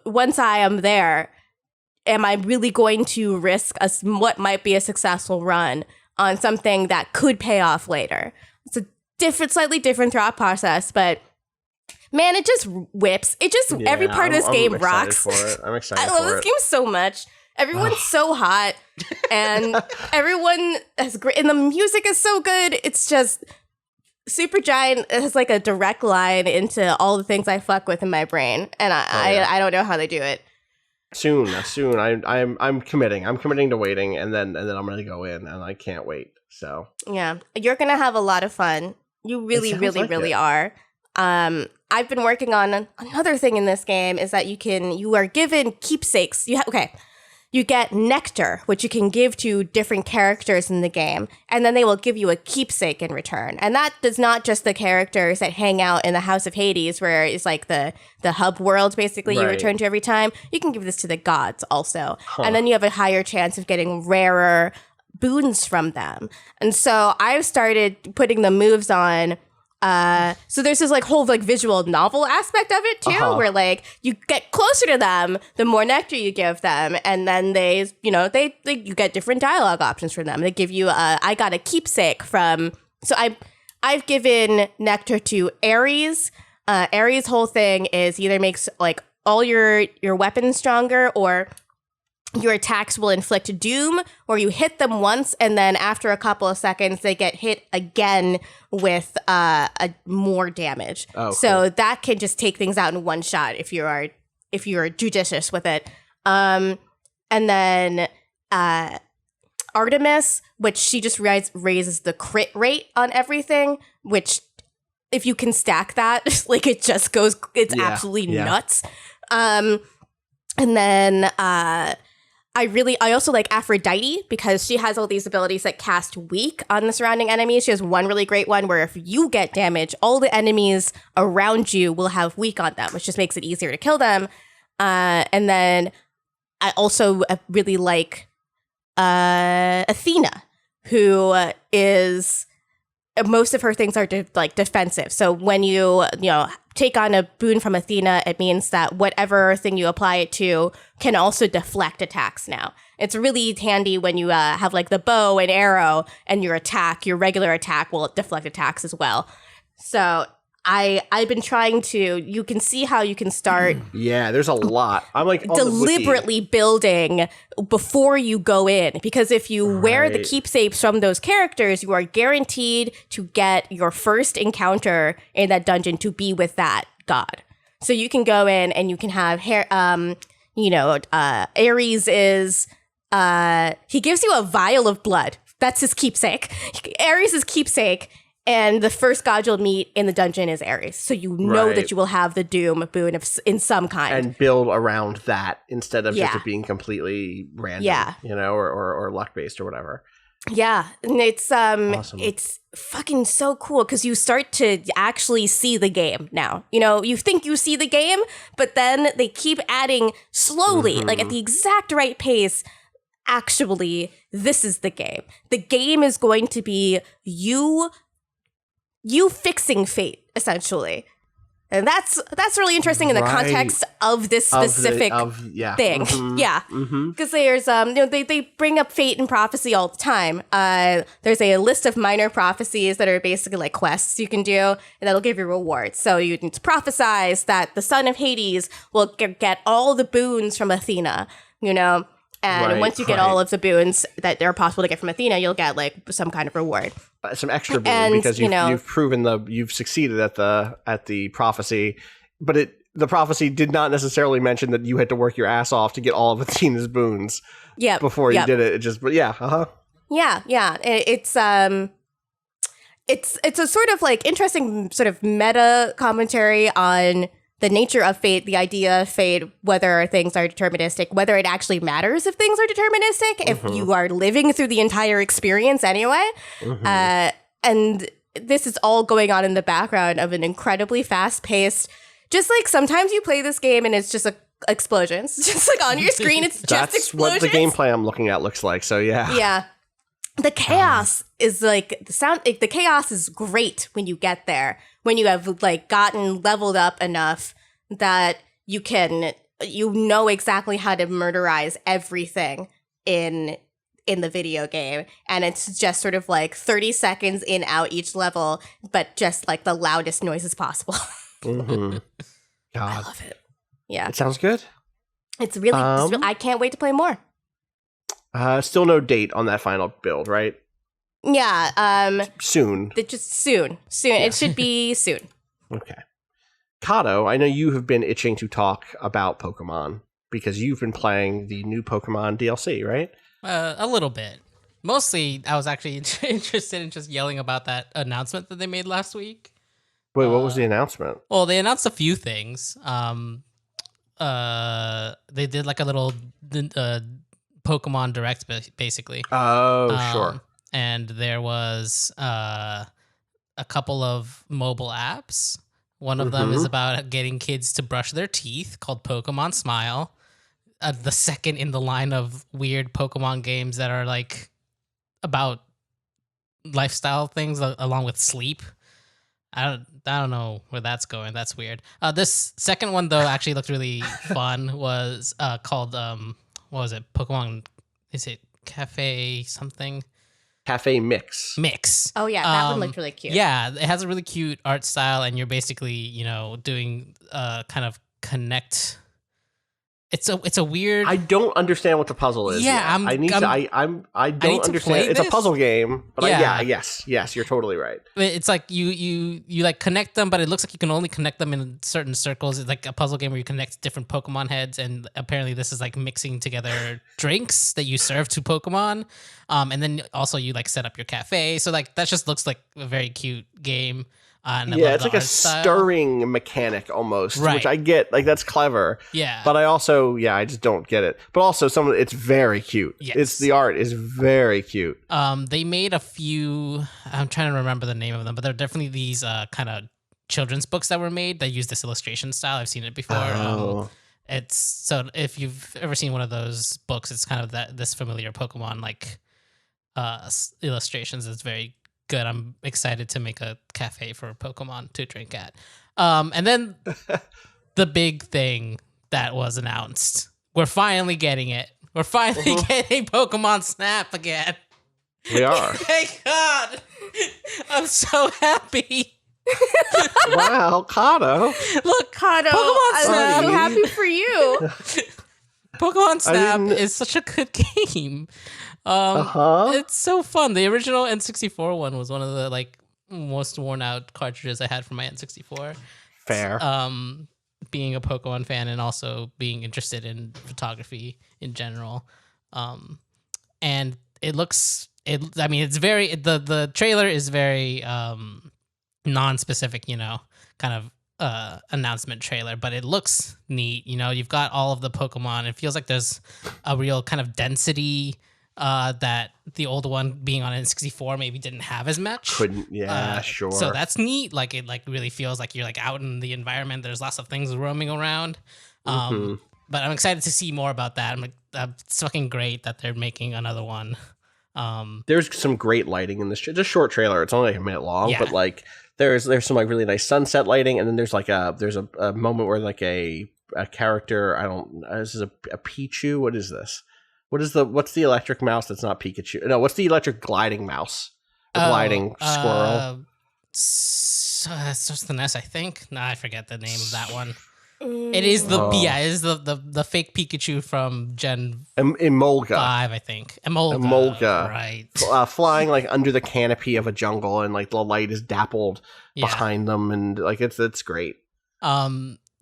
once I am there, am I really going to risk what might be a successful run on something that could pay off later? It's a slightly different thought process, but man, it just whips. Every part of this game rocks.
I'm excited
I love this game so much. Everyone's so hot, and everyone is great, and the music is so good. It's just Supergiant has like a direct line into all the things I fuck with in my brain, and I don't know how they do it.
Soon. I'm committing. I'm committing to waiting, and then I'm gonna go in, and I can't wait. So
yeah, you're gonna have a lot of fun. You really are. I've been working on another thing in this game is that you are given keepsakes. You get nectar, which you can give to different characters in the game, and then they will give you a keepsake in return. And that does not just the characters that hang out in the House of Hades, where it's like the hub world, basically, you return to every time. You can give this to the gods also. And then you have a higher chance of getting rarer boons from them. And so I've started putting the moves on. So there's this like whole like visual novel aspect of it too, where like you get closer to them, the more nectar you give them, and then you get different dialogue options from them. They give you I got a keepsake from, so I've given nectar to Ares. Ares' whole thing is either makes like all your weapons stronger, or your attacks will inflict doom, or you hit them once, and then after a couple of seconds, they get hit again with more damage. Oh, so cool. That can just take things out in one shot if you are judicious with it. And then Artemis, which she just raises the crit rate on everything, which if you can stack that, like it just goes, it's absolutely nuts. And then I also like Aphrodite because she has all these abilities that cast weak on the surrounding enemies. She has one really great one where if you get damage, all the enemies around you will have weak on them, which just makes it easier to kill them. And then I also really like Athena, who is, most of her things are defensive. So when you take on a boon from Athena, it means that whatever thing you apply it to can also deflect attacks now. It's really handy when you have like the bow and arrow, and your regular attack will deflect attacks as well. So I've been trying to, you can see how you can start.
Yeah, there's a lot. I'm like
deliberately building before you go in, because if you wear the keepsakes from those characters, you are guaranteed to get your first encounter in that dungeon to be with that god. So you can go in and you can have Ares is he gives you a vial of blood. That's his keepsake. Ares' keepsake. And the first god you'll meet in the dungeon is Ares. So you know that you will have the Doom boon in some kind.
And build around that instead of just it being completely random, or luck-based or whatever.
Yeah, and
Awesome.
it's fucking so cool because you start to actually see the game now. You know, you think you see the game, but then they keep adding slowly, like at the exact right pace. Actually, this is the game. The game is going to be you fixing fate, essentially. And that's really interesting in the
Right.
context of this specific thing.
Mhm.
Yeah.
Mhm.
Because there's they bring up fate and prophecy all the time. There's a list of minor prophecies that are basically like quests you can do, and that'll give you rewards. So you need to prophesize that the son of Hades will get all the boons from Athena, you know. And
Right,
once you get all of the boons that are possible to get from Athena, you'll get like some kind of reward.
Some extra boon
And,
because
you know-
you've proven you've succeeded at the prophecy, but the prophecy did not necessarily mention that you had to work your ass off to get all of Athena's boons
Yeah.
before you did it. It just, but yeah,
Yeah. It's a sort of like interesting sort of meta commentary on the nature of fate, the idea of fate, whether things are deterministic, whether it actually matters if things are deterministic, if you are living through the entire experience anyway. And this is all going on in the background of an incredibly fast-paced, just like sometimes you play this game and it's just explosions. Just like on your screen, it's just
that's
explosions.
what the gameplay I'm looking at looks like. So yeah,
Yeah. The chaos is like the chaos is great when you get there, when you have like gotten leveled up enough that you know exactly how to murderize everything in the video game. And it's just sort of like 30 seconds in out each level, but just like the loudest noises possible.
Mhm.
I
God,
love it. Yeah.
it sounds good.
It's really, I can't wait to play more.
Still no date on that final build, right?
Yeah.
Soon.
Just soon. It should be soon.
Okay. Cado, I know you have been itching to talk about Pokemon because you've been playing the new Pokemon DLC, right?
A little bit. Mostly, I was actually interested in just yelling about that announcement that they made last week.
Wait, what was the announcement?
Well, they announced a few things. They did like a little Pokemon Direct, basically.
Oh, sure.
And there was a couple of mobile apps. One of them is about getting kids to brush their teeth, called Pokemon Smile. The second in the line of weird Pokemon games that are like about lifestyle things along with sleep. I don't know where that's going. That's weird. This second one though actually looked really fun. Was called what was it? Pokemon? Is it Cafe something?
Cafe Mix.
Oh yeah, that one looked really cute.
Yeah, it has a really cute art style, and you're basically doing kind of connect. It's a weird.
I don't understand what the puzzle is.
Yeah,
yet. I don't understand. It's a puzzle game, but yes, you're totally right.
It's like you like connect them, but it looks like you can only connect them in certain circles. It's like a puzzle game where you connect different Pokemon heads, and apparently this is like mixing together drinks that you serve to Pokemon. And then also you like set up your cafe. So like that just looks like a very cute game. And
it's like a stirring mechanic almost, which I get. Like that's clever.
Yeah,
but I also, I just don't get it. But also, it's very cute.
Yes.
The art is very cute.
They made a few. I'm trying to remember the name of them, but they're definitely these kind of children's books that were made that use this illustration style. I've seen it before.
Oh.
It's so if you've ever seen one of those books, it's kind of this familiar Pokemon like illustrations. It's very good. I'm excited to make a cafe for Pokemon to drink at. And then the big thing that was announced. We're finally getting it. We're finally getting Pokemon Snap again.
We are.
Thank God. I'm so happy.
Wow, Cado.
Look,
Cado,
Pokemon
I'm
Snap.
so happy for you.
Pokemon Snap is such a good game. It's so fun. The original N64 one was one of the like most worn out cartridges I had for my N64.
Fair.
Being a Pokemon fan and also being interested in photography in general. And it looks it's very the trailer is very non-specific, kind of announcement trailer, but it looks neat. You've got all of the Pokemon. It feels like there's a real kind of density that the old one being on N64 maybe didn't have as much.
Sure.
So that's neat. Like it like really feels like you're like out in the environment. There's lots of things roaming around. But I'm excited to see more about that. It's fucking great that they're making another one.
There's some great lighting in this. It's a short trailer. It's only like a minute long, but like there's some like really nice sunset lighting, and then there's like a moment where like a character. This is a Pichu. What is this? What's the electric mouse that's not Pikachu? No, what's the electric gliding mouse? Gliding squirrel.
It's just the NES, I think. No, I forget the name of that one. It is the fake Pikachu from Gen
Emolga
5, I think.
Emolga,
right?
Flying like under the canopy of a jungle, and like the light is dappled behind them, and like it's great.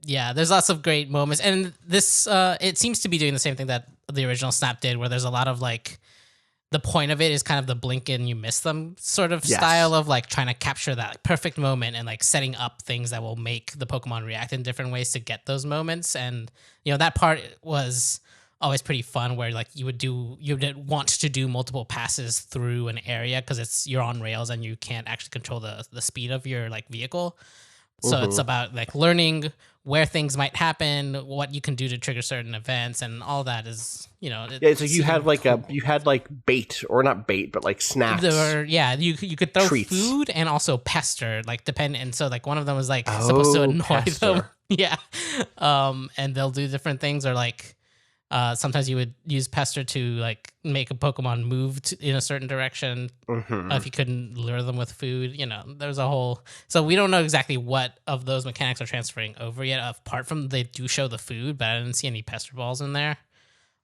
Yeah, there's lots of great moments, and this it seems to be doing the same thing that the original Snap did, where there's a lot of like the point of it is kind of the blink and you miss them sort of style of like trying to capture that like, perfect moment and like setting up things that will make the Pokemon react in different ways to get those moments. And you know that part was always pretty fun, where like you would want to do multiple passes through an area because you're on rails and you can't actually control the speed of your like vehicle. So it's about like learning where things might happen, what you can do to trigger certain events, and all that is, you know.
So you had like bait, or not bait, but like snacks.
You could throw
treats.
Food and also pester, like and so like one of them was like supposed to annoy them. Yeah. And they'll do different things, or like sometimes you would use pester to like make a Pokemon move in a certain direction. If you couldn't lure them with food, you know, there's a whole. So we don't know exactly what of those mechanics are transferring over yet. Apart from they do show the food, but I didn't see any pester balls in there.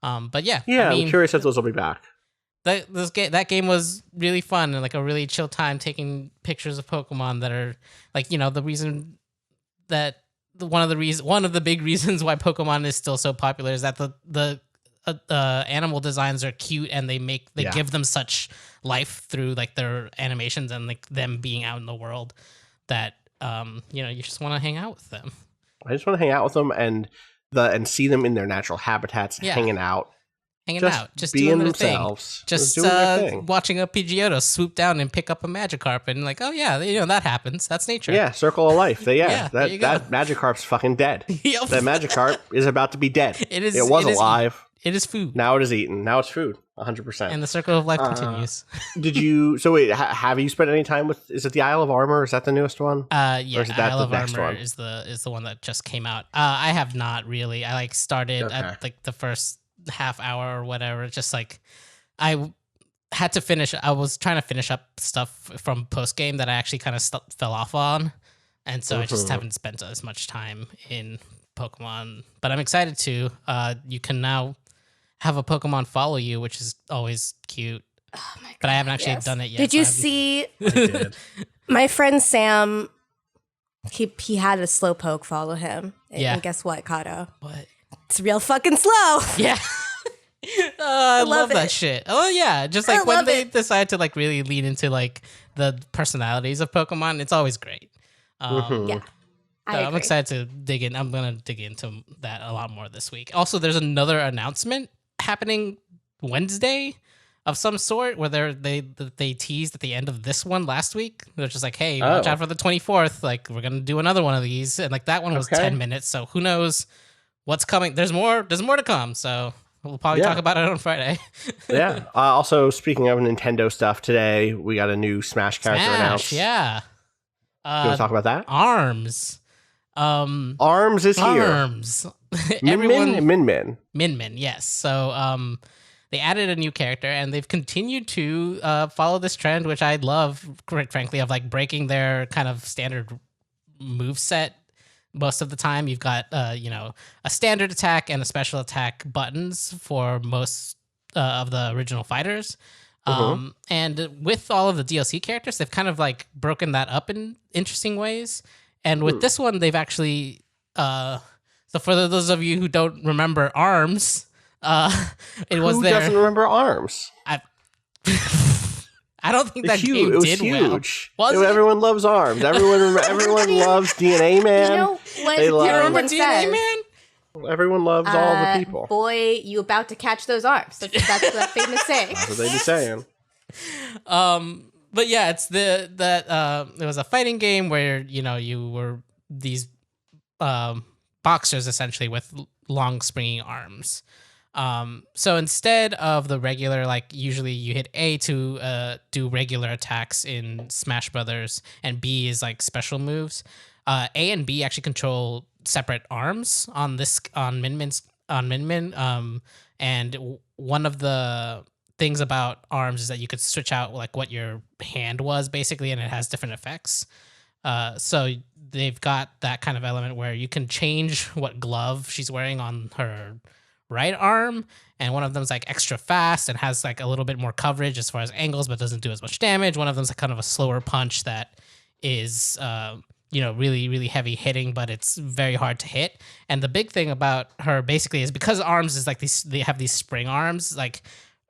But yeah, I mean,
I'm curious if those will be back.
That game was really fun and like a really chill time taking pictures of Pokemon that are like, you know, the reason that. One of the big reasons why Pokemon is still so popular is that the animal designs are cute, and they give them such life through like their animations and like them being out in the world that you know, you just want to hang out with them.
I just want to hang out with them and see them in their natural habitats, hanging out, just
being
doing themselves,
just
doing their thing.
Watching a Pidgeotto swoop down and pick up a Magikarp, and like, oh yeah, you know, that happens. That's nature.
Yeah, circle of life. That Magikarp's fucking dead.
Yep.
That Magikarp is about to be dead. It was alive.
It is food.
Now it is eaten. Now it's food. 100%.
And the circle of life continues.
Did you? So wait, have you spent any time with? Is it the Isle of Armor? Is that the newest one?
Yeah, Isle of Armor is the one that just came out. I have not really. I like started at like the first half hour or whatever. Just like I had to finish. I was trying to finish up stuff from post game that I actually kind of fell off on, and so I just haven't spent as much time in Pokemon. But I'm excited to. You can now have a Pokemon follow you, which is always cute.
Oh my God,
but I haven't actually done it yet.
Did you see?
I did.
My friend Sam, he had a slowpoke follow him.
Yeah.
And guess what, Cado?
What?
It's real fucking slow.
Yeah. I love that
it.
shit. Oh yeah, just like when they decide to like really lean into like the personalities of Pokemon, it's always great.
Yeah.
I'm excited to dig in. I'm gonna dig into that a lot more this week. Also, there's another announcement happening Wednesday of some sort where they teased at the end of this one last week. They're just like, hey, watch out for the 24th. Like, we're gonna do another one of these, and like that one was 10 minutes. So who knows what's coming? There's more to come. So we'll probably talk about it on Friday.
Yeah. Also, speaking of Nintendo stuff, today we got a new Smash character announced.
Yeah.
You want to talk about that?
Arms.
Arms is here.
Arms.
Min-Min,
yes. So they added a new character, and they've continued to follow this trend, which I love, quite frankly, of like breaking their kind of standard move set. Most of the time, you've got a standard attack and a special attack buttons for most of the original fighters. And with all of the DLC characters, they've kind of like broken that up in interesting ways. And with this one, they've actually so for those of you who don't remember Arms, it was there.
Who doesn't remember Arms?
I don't think that game did
huge.
well. Was it?
Everyone loves Arms. Everyone loves DNA Man.
You know what?
Do you remember DNA Man?
Everyone loves all the people.
Boy, you about to catch those arms. That's the famous saying.
That's what they be saying.
But yeah, it's it was a fighting game where, you know, you were these boxers essentially with long springy arms. So instead of the regular, like usually you hit A to do regular attacks in Smash Brothers, and B is like special moves. A and B actually control separate arms on Min Min. And one of the things about arms is that you could switch out like what your hand was basically, and it has different effects. So they've got that kind of element where you can change what glove she's wearing on her right arm, and one of them's like extra fast and has like a little bit more coverage as far as angles, but doesn't do as much damage. One of them's like kind of a slower punch that is really, really heavy hitting, but it's very hard to hit. And the big thing about her basically is because arms is like they have these spring arms, like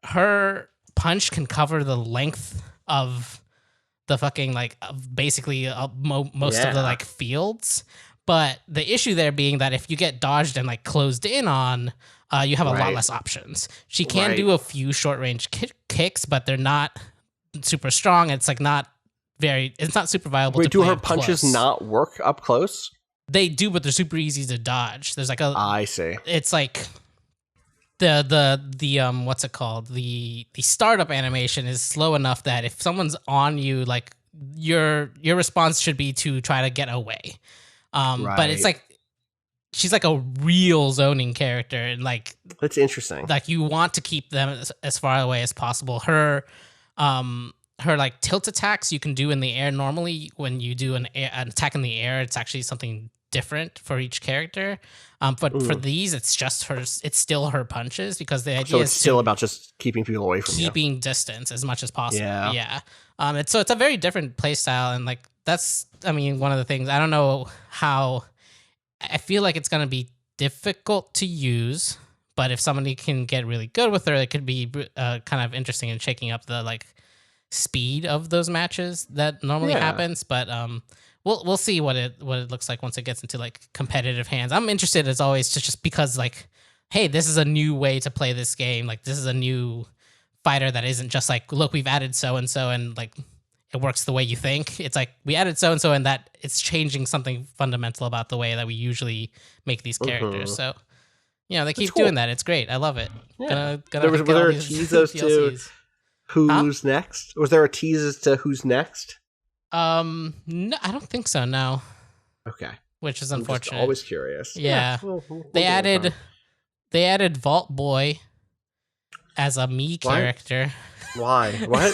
her punch can cover the length of the fucking like basically most of the like fields. But the issue there being that if you get dodged and like closed in on, you have a lot less options. She can do a few short range kicks, but they're not super strong. It's like it's not super viable.
Wait, do her punches not work up close?
They do, but they're super easy to dodge. There's like
I see.
It's like the what's it called? The startup animation is slow enough that if someone's on you, like your response should be to try to get away. But it's like she's like a real zoning character, and like
that's interesting.
Like you want to keep them as far away as possible. Her like tilt attacks you can do in the air. Normally, when you do an attack in the air, it's actually something different for each character. But for these, it's just her. It's still her punches, because the idea is
still about just keeping people away from
keeping distance as much as possible.
Yeah.
It's a very different play style, and like that's one of the things. I don't know how. I feel like it's gonna be difficult to use, but if somebody can get really good with her, it could be kind of interesting in shaking up the like speed of those matches that normally happens. But we'll see what it looks like once it gets into like competitive hands. I'm interested as always, just because like, hey, this is a new way to play this game. Like this is a new fighter that isn't just like, look, we've added so and so and like it works the way you think. It's like we added so and so and that it's changing something fundamental about the way that we usually make these characters. So they keep doing that. It's great. I love it.
Yeah. Was there a tease as to who's next? Was there a tease as to who's next?
No, I don't think so. No.
Okay.
Which is unfortunate.
I'm always curious.
Yeah. We'll they added Vault Boy as a Mii character.
Why? What?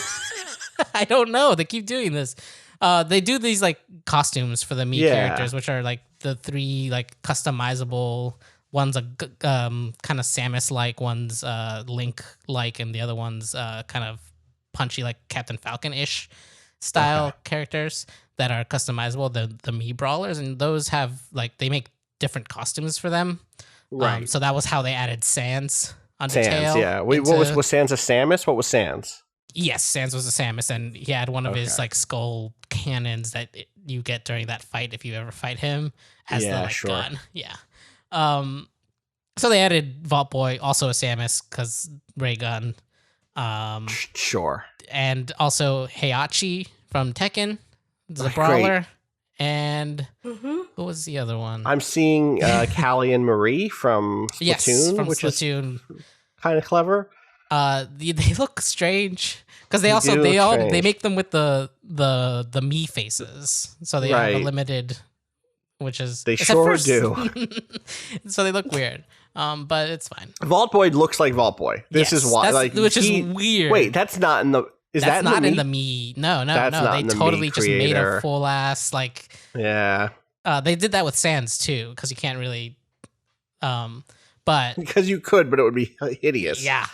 I don't know. They keep doing this. They do these like costumes for the Mii characters, which are like the 3 like customizable. One's a kind of Samus-like, one's Link-like, and the other one's kind of punchy, like Captain Falcon-ish style characters that are customizable. The Mii brawlers, and those have like they make different costumes for them.
Right.
So that was how they added Sans onto
Sans,
Tail.
yeah. Wait, what was Sans a Samus? What was Sans?
Yes, Sans was a Samus, and he had one of his like skull cannons that you get during that fight if you ever fight him as the gun. Yeah. So they added Vault Boy, also a Samus, because ray gun.
Sure.
And also Heihachi from Tekken, the brawler. Great. And what was the other one?
I'm seeing Callie and Marie from Splatoon,
yes,
which
Splatoon.
Is kind of clever.
They look strange because they make them with the Mii faces, so they have a limited, which is
they sure do.
So they look weird, but it's fine.
Vault Boy looks like Vault Boy. This is why,
which is weird.
Wait, that's not in the.
That's not in the Mii. No. They totally just made a full ass like.
Yeah.
They did that with Sans too, because you can't really. But
because you could, but it would be hideous.
Yeah.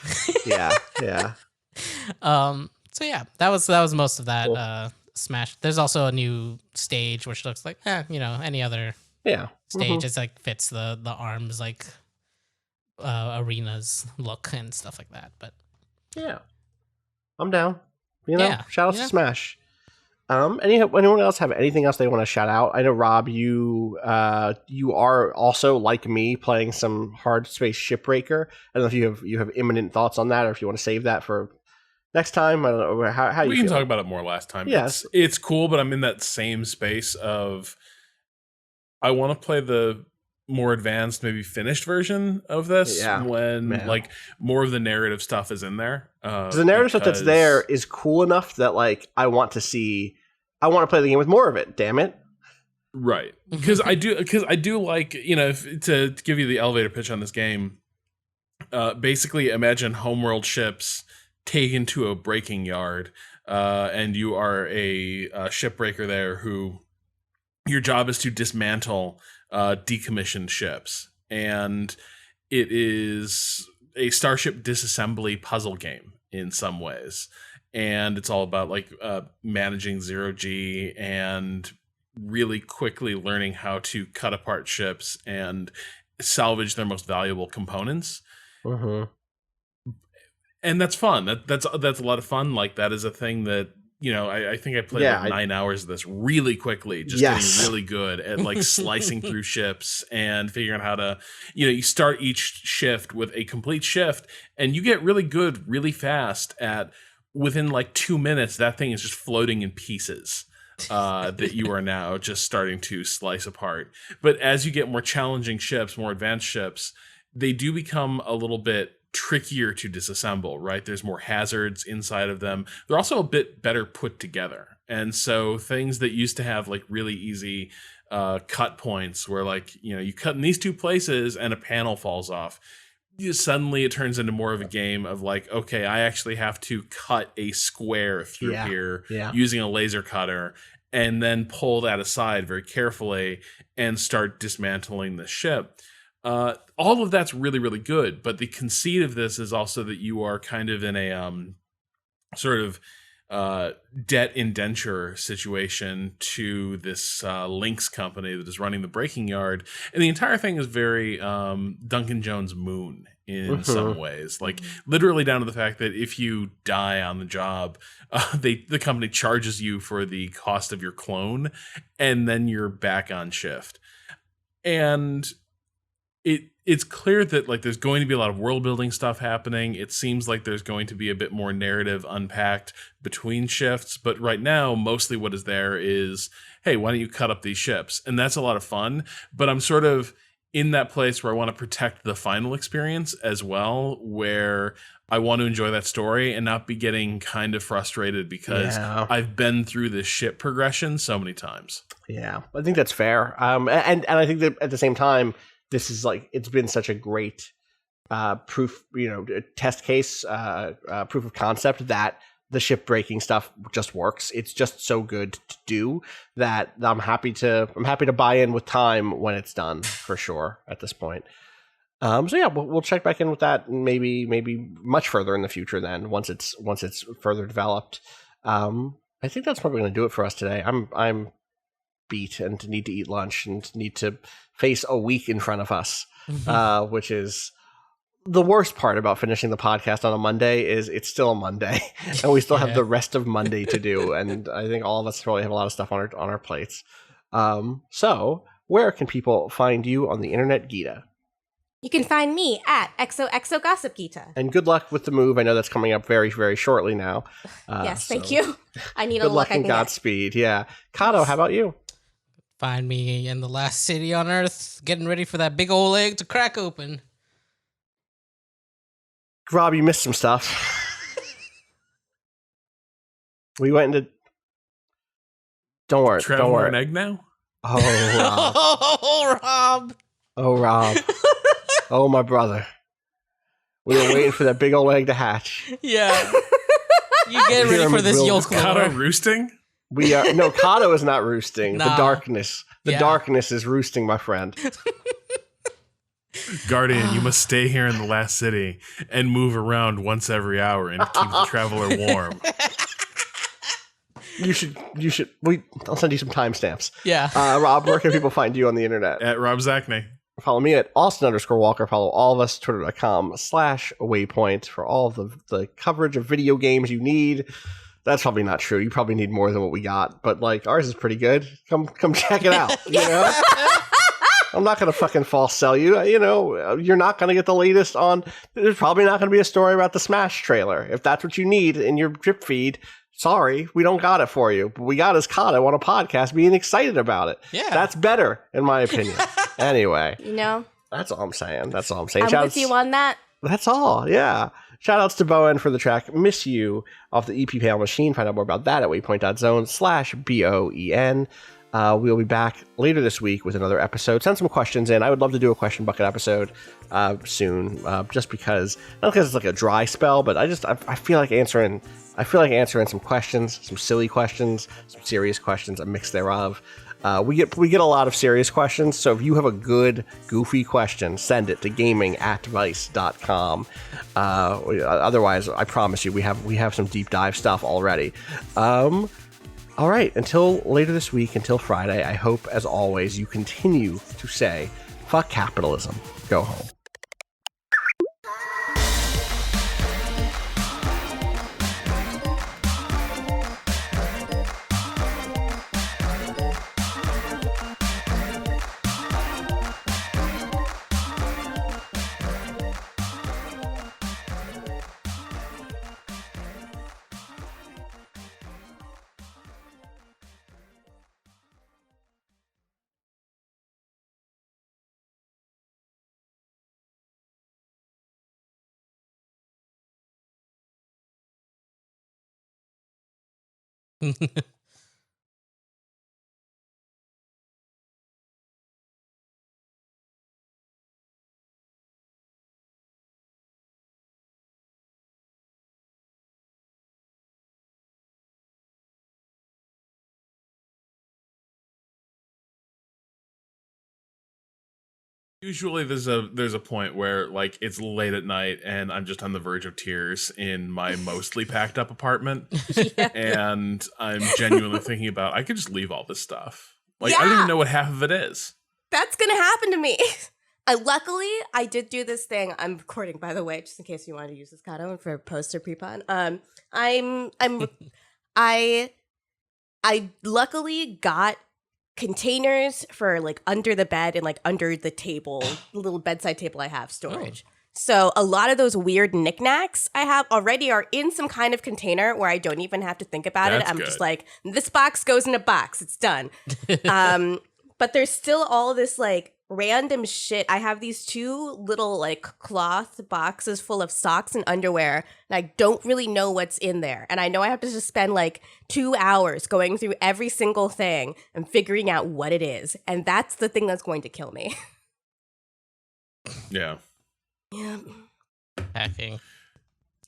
yeah.
So yeah, that was most of that.
Cool.
Smash. There's also a new stage which looks like any other stage. It's like fits the arms like arenas look and stuff like that. But
yeah, I'm down. Shout out to Smash. Anyone else have anything else they want to shout out? I know, Rob, you are also, like me, playing some Hard Space Shipbreaker. I don't know if you have imminent thoughts on that, or if you want to save that for next time. I don't know how you.
We
feel.
can talk about it more last time.
Yes,
it's cool, but I'm in that same space of I want to play the more advanced, maybe finished version of this when like more of the narrative stuff is in there.
The narrative stuff that's there is cool enough that like I want to play the game with more of it. Damn it.
Right. Because I do like, to give you the elevator pitch on this game, basically imagine homeworld ships taken to a breaking yard, and you are a shipbreaker there who your job is to dismantle decommissioned ships, and it is a starship disassembly puzzle game in some ways, and it's all about like managing zero-G and really quickly learning how to cut apart ships and salvage their most valuable components. And that's fun. That's a lot of fun. Like that is a thing that I think I played 9 hours of this really quickly, just getting really good at like slicing through ships and figuring out how to, you start each shift with a complete shift and you get really good really fast at within like 2 minutes, that thing is just floating in pieces that you are now just starting to slice apart. But as you get more challenging ships, more advanced ships, they do become a little bit trickier to disassemble, right? There's more hazards inside of them. They're also a bit better put together. And so things that used to have like really easy cut points where like, you cut in these two places and a panel falls off. Suddenly it turns into more of a game of like, okay, I actually have to cut a square through here using a laser cutter and then pull that aside very carefully and start dismantling the ship. All of that's really, really good, but the conceit of this is also that you are kind of in a sort of debt indenture situation to this Lynx company that is running the breaking yard, and the entire thing is very Duncan Jones Moon in some ways, like literally down to the fact that if you die on the job, the company charges you for the cost of your clone, and then you're back on shift, and it's clear that like there's going to be a lot of world building stuff happening. It seems like there's going to be a bit more narrative unpacked between shifts, but right now mostly what is there is, hey, why don't you cut up these ships? And that's a lot of fun, but I'm sort of in that place where I want to protect the final experience as well, where I want to enjoy that story and not be getting kind of frustrated because I've been through this ship progression so many times. Yeah,
I think that's fair. And I think that at the same time, this is like, it's been such a great proof, test case, proof of concept that the ship breaking stuff just works. It's just so good to do that I'm happy to buy in with time when it's done, for sure, at this point. So yeah, we'll check back in with that maybe much further in the future then, once it's further developed. I think that's probably going to do it for us today. I'm beat and need to eat lunch and need to face a week in front of us, which is the worst part about finishing the podcast on a Monday. Is it's still a Monday and we still have the rest of Monday to do, and I think all of us probably have a lot of stuff on our plates. So where can people find you on the internet, Gita?
You can find me at XOXO Gossip Gita.
And good luck with the move. I know that's coming up very, very shortly now.
Yes, thank you. I need a
good luck and Godspeed. Yeah. Cado, how about you?
Find me in the last city on Earth, getting ready for that big old egg to crack open.
Rob, you missed some stuff. We went into... Don't worry.
Traveling an egg now?
Oh, Rob.
Oh, Rob.
Oh, Rob. Oh, my brother. We were waiting for that big old egg to hatch.
Yeah. You get ready for this yolk.
Cado roosting?
We are no, Cado is not roosting.
Nah.
The darkness. The darkness is roosting, my friend.
Guardian, you must stay here in the last city and move around once every hour and keep the traveler warm.
You should. I'll send you some timestamps.
Yeah.
Rob, where can people find you on the internet?
At Rob Zachney.
Follow me at Austin_Walker. Follow all of us, twitter.com/Waypoint for all of the coverage of video games you need. That's probably not true. You probably need more than what we got, but like ours is pretty good. Come check it out. You know, I'm not gonna fucking false sell you. You know, you're not gonna get the latest on. There's probably not gonna be a story about the Smash trailer. If that's what you need in your drip feed, sorry, we don't got it for you. But we got is Cado on a podcast being excited about it.
Yeah,
that's better in my opinion. Anyway,
You know,
that's all I'm saying. I'm
I'm with you on that.
That's all, yeah. Shoutouts to Bowen for the track Miss You off the EP Pale Machine. Find out more about that at waypoint.zone/BOEN. We'll be back later this week with another episode. Send some questions in. I would love to do a question bucket episode soon, just because, not because it's like a dry spell, but I feel like answering some questions, some silly questions, some serious questions, a mix thereof. We get a lot of serious questions, so if you have a good, goofy question, send it to gaming@vice.com. Otherwise, I promise you, we have some deep dive stuff already. All right, until later this week, until Friday, I hope, as always, you continue to say, fuck capitalism, go home.
Usually there's a point where like it's late at night and I'm just on the verge of tears in my mostly packed up apartment.
Yeah.
And I'm genuinely thinking about I could just leave all this stuff. Like I
Yeah.
don't even know what half of it is.
That's gonna happen to me. Luckily, I did do this thing. I'm recording, by the way, just in case you wanted to use this Cado for post or pre-pon. I luckily got containers for like under the bed and like under the table, the little bedside table I have storage. So a lot of those weird knickknacks I have already are in some kind of container where I don't even have to think about
That's
it. I'm
good.
just like, this box goes in a box. It's done. But there's still all this like random shit. I have these two little like cloth boxes full of socks and underwear, and I don't really know what's in there. And I know I have to just spend like 2 hours going through every single thing and figuring out what it is. And that's the thing that's going to kill me.
Yeah.
Yeah.
Packing.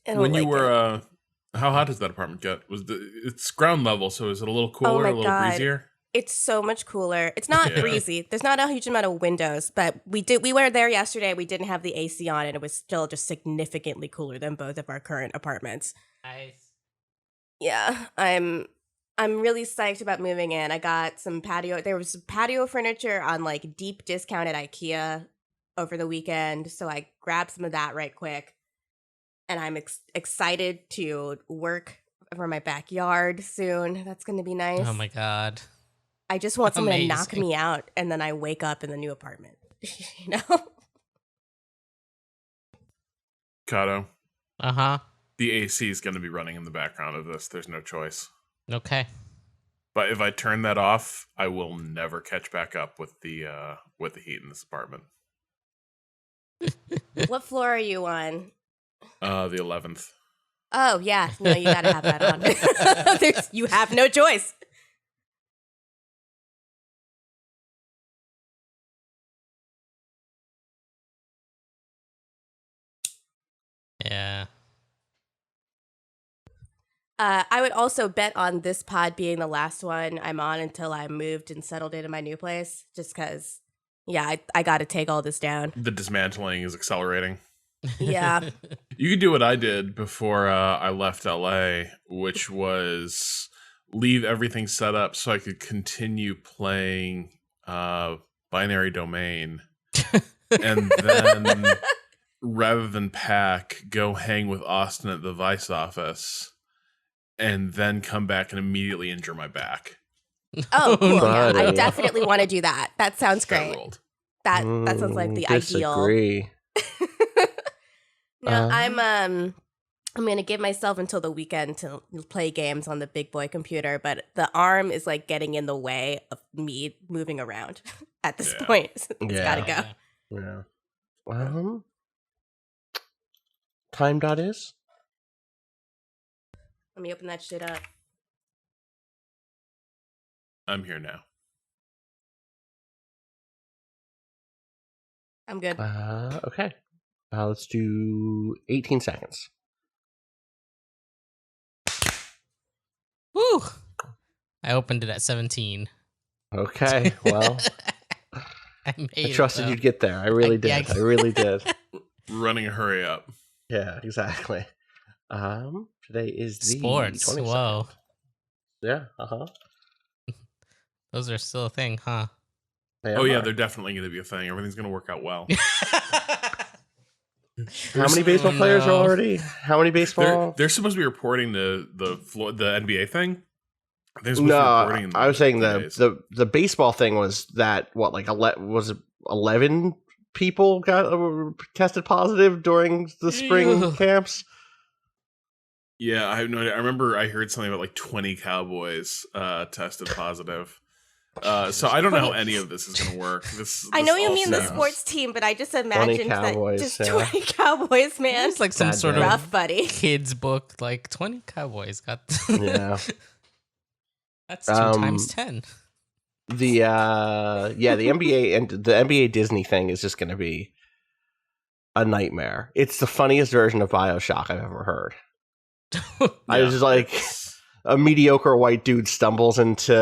I don't
When you
like it.
were how hot does that apartment get? It's ground level, so is it a little cooler,
Oh my
a little
God.
breezier?
It's so much cooler. It's not
Yeah.
breezy. There's not a huge amount of windows, but we were there yesterday. We didn't have the AC on, and it was still just significantly cooler than both of our current apartments.
Nice.
Yeah, I'm really psyched about moving in. I got some patio. There was patio furniture on like deep discount at IKEA over the weekend, so I grabbed some of that right quick. And I'm excited to work for my backyard soon. That's going to be nice.
Oh my god.
I just want someone to knock
Amazing.
me out, and then I wake up in the new apartment. You know?
Cado,
Uh-huh.
the AC is going to be running in the background of this. There's no choice.
Okay.
But if I turn that off, I will never catch back up with the heat in this apartment.
What floor are you on?
The 11th.
Oh, yeah. No, you gotta have that on. You have no choice.
Yeah.
I would also bet on this pod being the last one I'm on until I moved and settled into my new place. Just because, yeah, I got to take all this down.
The dismantling is accelerating.
Yeah.
You could do what I did before I left LA, which was leave everything set up so I could continue playing Binary Domain. And then, rather than pack, go hang with Austin at the Vice office and then come back and immediately injure my back.
Oh, cool. Yeah, I
Buddy.
definitely want to do that. That sounds
That
great.
rolled.
That sounds like the ideal.
Disagree.
No, I'm gonna give myself until the weekend to play games on the big boy computer, but the arm is like getting in the way of me moving around at this point. It's gotta go.
Yeah. Time dot is?
Let me open that shit up.
I'm here now.
I'm good.
Okay. Let's do 18 seconds.
Woo! I opened it at 17.
Okay, well,
I made
I trusted
it,
you'd get there. I really did.
yeah,
I really did.
Running a hurry up.
Yeah, exactly. Today is the
Sports.
22nd.
Whoa.
Yeah,
Those are still a thing, huh?
Oh yeah, they're definitely going to be a thing. Everything's going to work out well.
How many baseball players are already? How many baseball?
They're supposed to be reporting the NBA thing.
No, I was saying the baseball thing was that what, like, was it 11 people got tested positive during the spring camps?
Yeah, I have no idea. I remember I heard something about like 20 Cowboys tested positive. So I don't know how any of this is going to work.
I know you
all
mean the
sounds-
sports team, but I just imagined
Cowboys,
that just
yeah.
20 Cowboys, man.
It's like some
Sad
sort
day.
of
Rough, buddy.
kids book, like 20 Cowboys got.
Yeah.
That's 2 times 10.
The NBA and the NBA Disney thing is just going to be a nightmare. It's the funniest version of BioShock I've ever heard. I was just like, a mediocre white dude stumbles into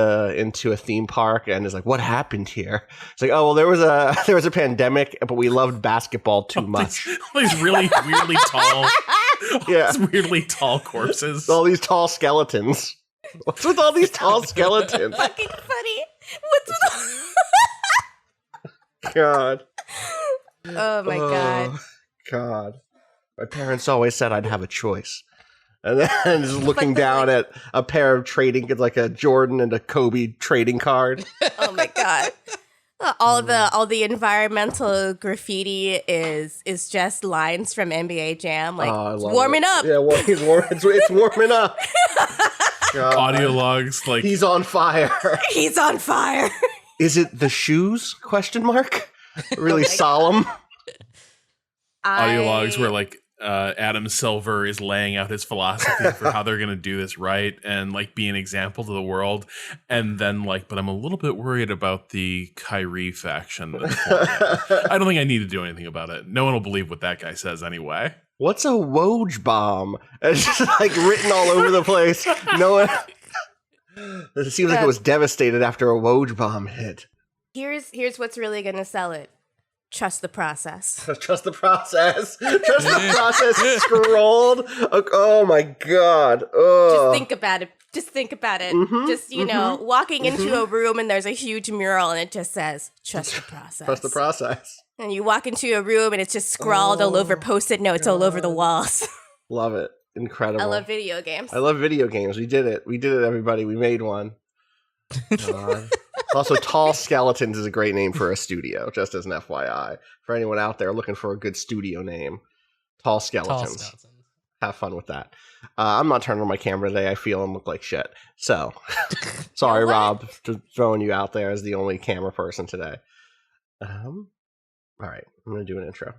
a theme park and is like, "What happened here?" It's like, "Oh, well, there was a pandemic, but we loved basketball too much."
These really weirdly tall,
Yeah,
these weirdly tall corpses.
all these tall skeletons. What's with all these tall skeletons?
Fucking funny. What's with
God.
Oh my god.
God. My parents always said I'd have a choice. And then just looking down at a pair of trading, like a Jordan and a Kobe trading card.
Oh my god. All the environmental graffiti is just lines from NBA Jam, like warming up.
Yeah, it's warming up. God.
Audio logs, like
He's on fire.
He's on fire.
Is it the shoes? Question mark. Really solemn.
audio logs where like Adam Silver is laying out his philosophy for how they're going to do this right and like be an example to the world. And then like, but I'm a little bit worried about the Kyrie faction. I don't think I need to do anything about it. No one will believe what that guy says anyway.
What's a Woj bomb? It's just like written all over the place. No one. It seems like it was devastated after a Woj bomb hit.
Here's what's really gonna sell it. Trust the process.
Trust the process. Trust the process. Scrolled. Oh my god. Ugh.
Just think about it. Just, walking into a room and there's a huge mural and it just says, trust the process.
Trust the process.
And you walk into a room and it's just scrawled all over Post-it notes all over the walls.
Love it. Incredible.
I love video games.
I love video games. We did it, everybody. We made one. Also, Tall Skeletons is a great name for a studio, just as an FYI. For anyone out there looking for a good studio name, Tall Skeletons. Have fun with that. I'm not turning on my camera today. I feel and look like shit. So, sorry, Rob, for throwing you out there as the only camera person today. All right, I'm going to do an intro.